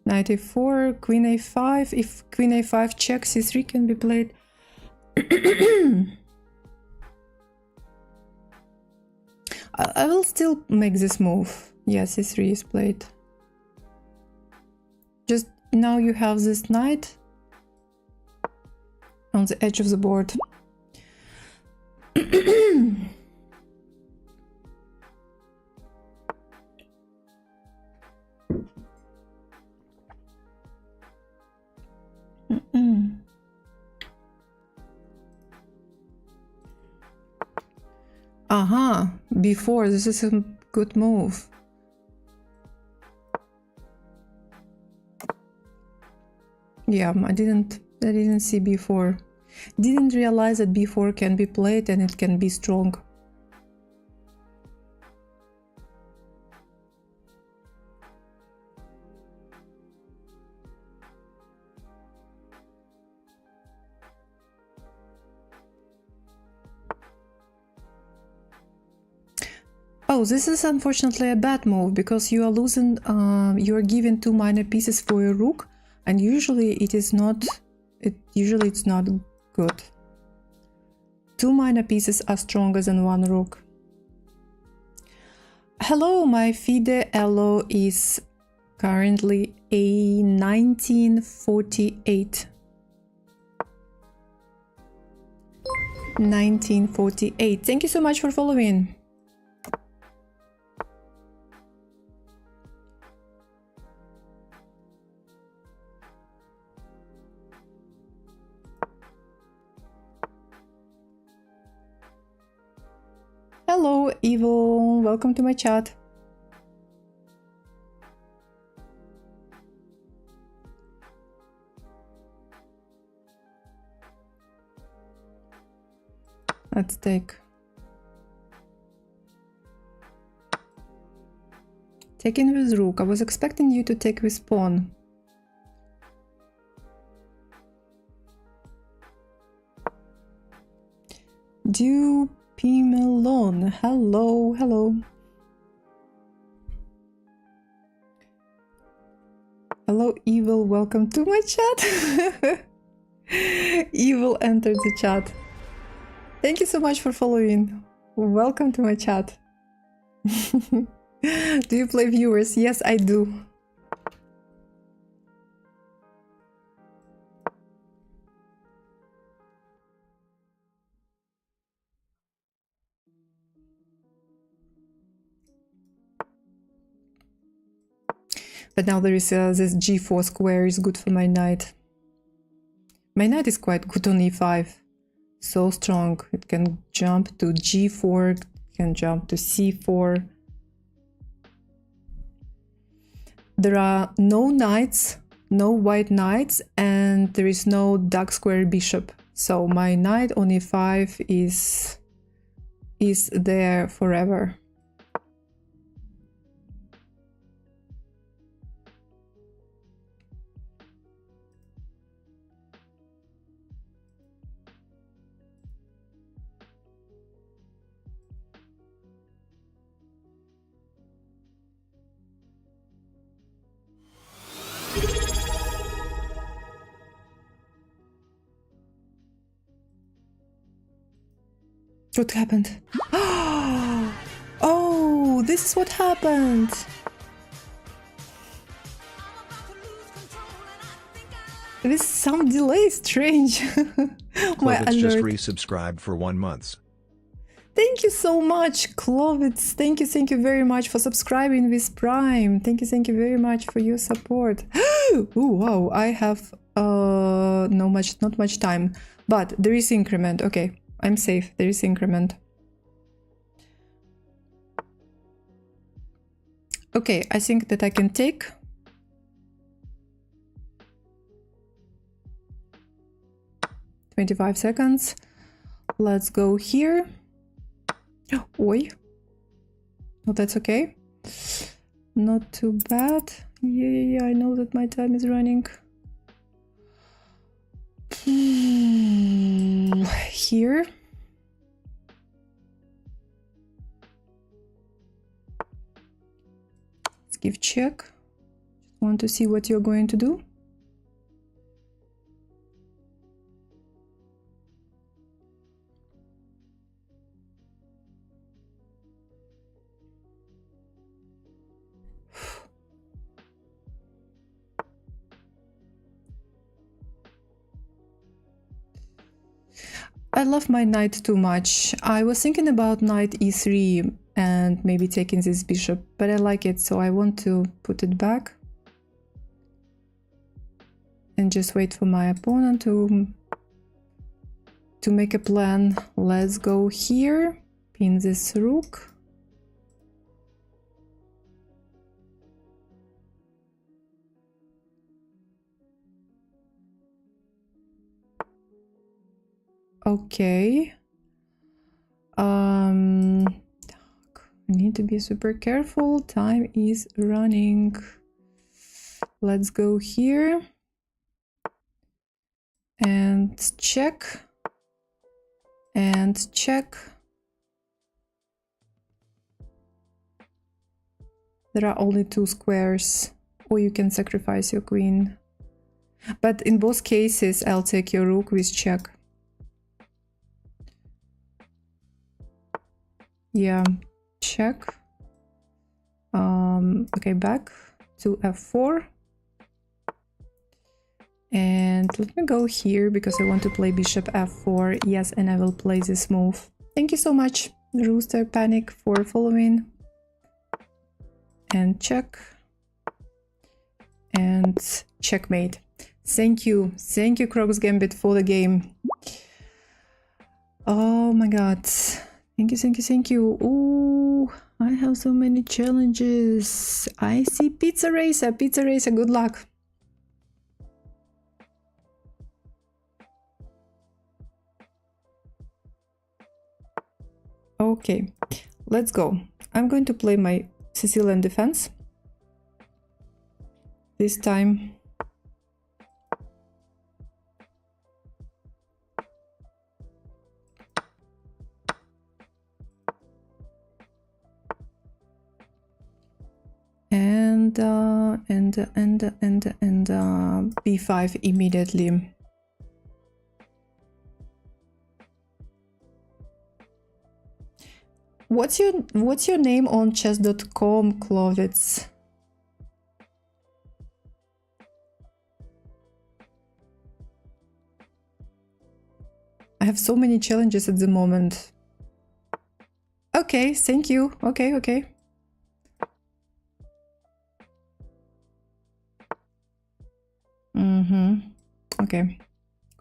S2: Knight a4, queen a5. If queen a5 checks, c3 can be played. I will still make this move. Yes, c3 is played. Just now you have this knight on the edge of the board. Aha, before, this is a good move. Yeah, I didn't see before. Didn't realize that b4 can be played and it can be strong. Oh, this is unfortunately a bad move because you are losing, you are giving 2 minor pieces for a rook, and usually it's not good. 2 minor pieces are stronger than 1 rook. Hello, my FIDE elo is currently a 1948. 1948. Thank you so much for following. Evil, welcome to my chat. Let's take. Taking with rook. I was expecting you to take with pawn. Du Pimelon. Hello, hello. Hello, Evil. Welcome to my chat. Evil entered the chat. Thank you so much for following. Welcome to my chat. Do you play viewers? Yes, I do. But now there is this g4 square is good for my knight. My knight is quite good on e5. So strong. It can jump to g4, it can jump to c4. There are no knights, no white knights, and there is no dark square bishop. So my knight on e5 is there forever. What happened? Oh, this is what happened. With some delay, strange. My
S1: Clovitz just
S2: alert.
S1: resubscribed for 1 month.
S2: Thank you so much, Clovitz. Thank you very much for subscribing with Prime. Thank you very much for your support. Oh, wow, I have not much time, but there is increment. Okay, I'm safe. There is increment. Okay, I think that I can take. "25 seconds. Let's go here. Oi. Oh, that's okay. Not too bad. Yeah, I know that my time is running. Here. Let's give check. Just want to see what you're going to do. I love my knight too much. I was thinking about knight e3 and maybe taking this bishop, but I like it, so I want to put it back and just wait for my opponent to make a plan. Let's go here, pin this rook. Okay. I need to be super careful. Time is running. Let's go here and check and check. There are only 2 squares, or you can sacrifice your queen. But in both cases, I'll take your rook with check. Yeah, check. Okay, back to f4. And let me go here because I want to play bishop f4. Yes, and I will play this move. Thank you so much, Rooster Panic, for following. And check. And checkmate. Thank you, Croc's Gambit, for the game. Oh my god. Thank you. Ooh. I have so many challenges. I see Pizza Racer, good luck. Okay, let's go. I'm going to play my Sicilian defense. This time. And b5 immediately. What's your name on chess.com, Clovitz? I have so many challenges at the moment. Okay, thank you. Okay. Okay.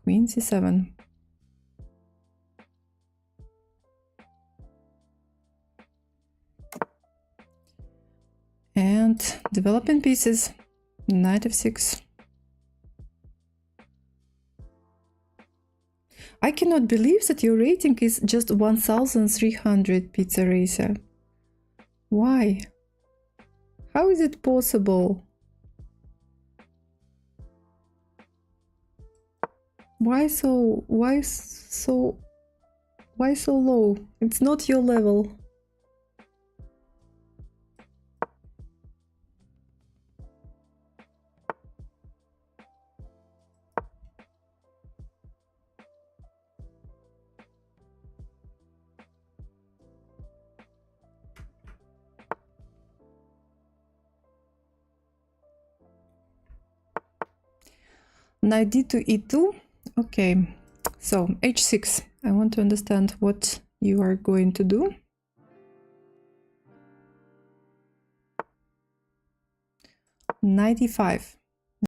S2: Queen c7. And developing pieces. Knight f6. I cannot believe that your rating is just 1300, Pizza Racer. Why? How is it possible? Why so low? It's not your level. Knight d to e2. Okay, so h6. I want to understand what you are going to do. Knight e5.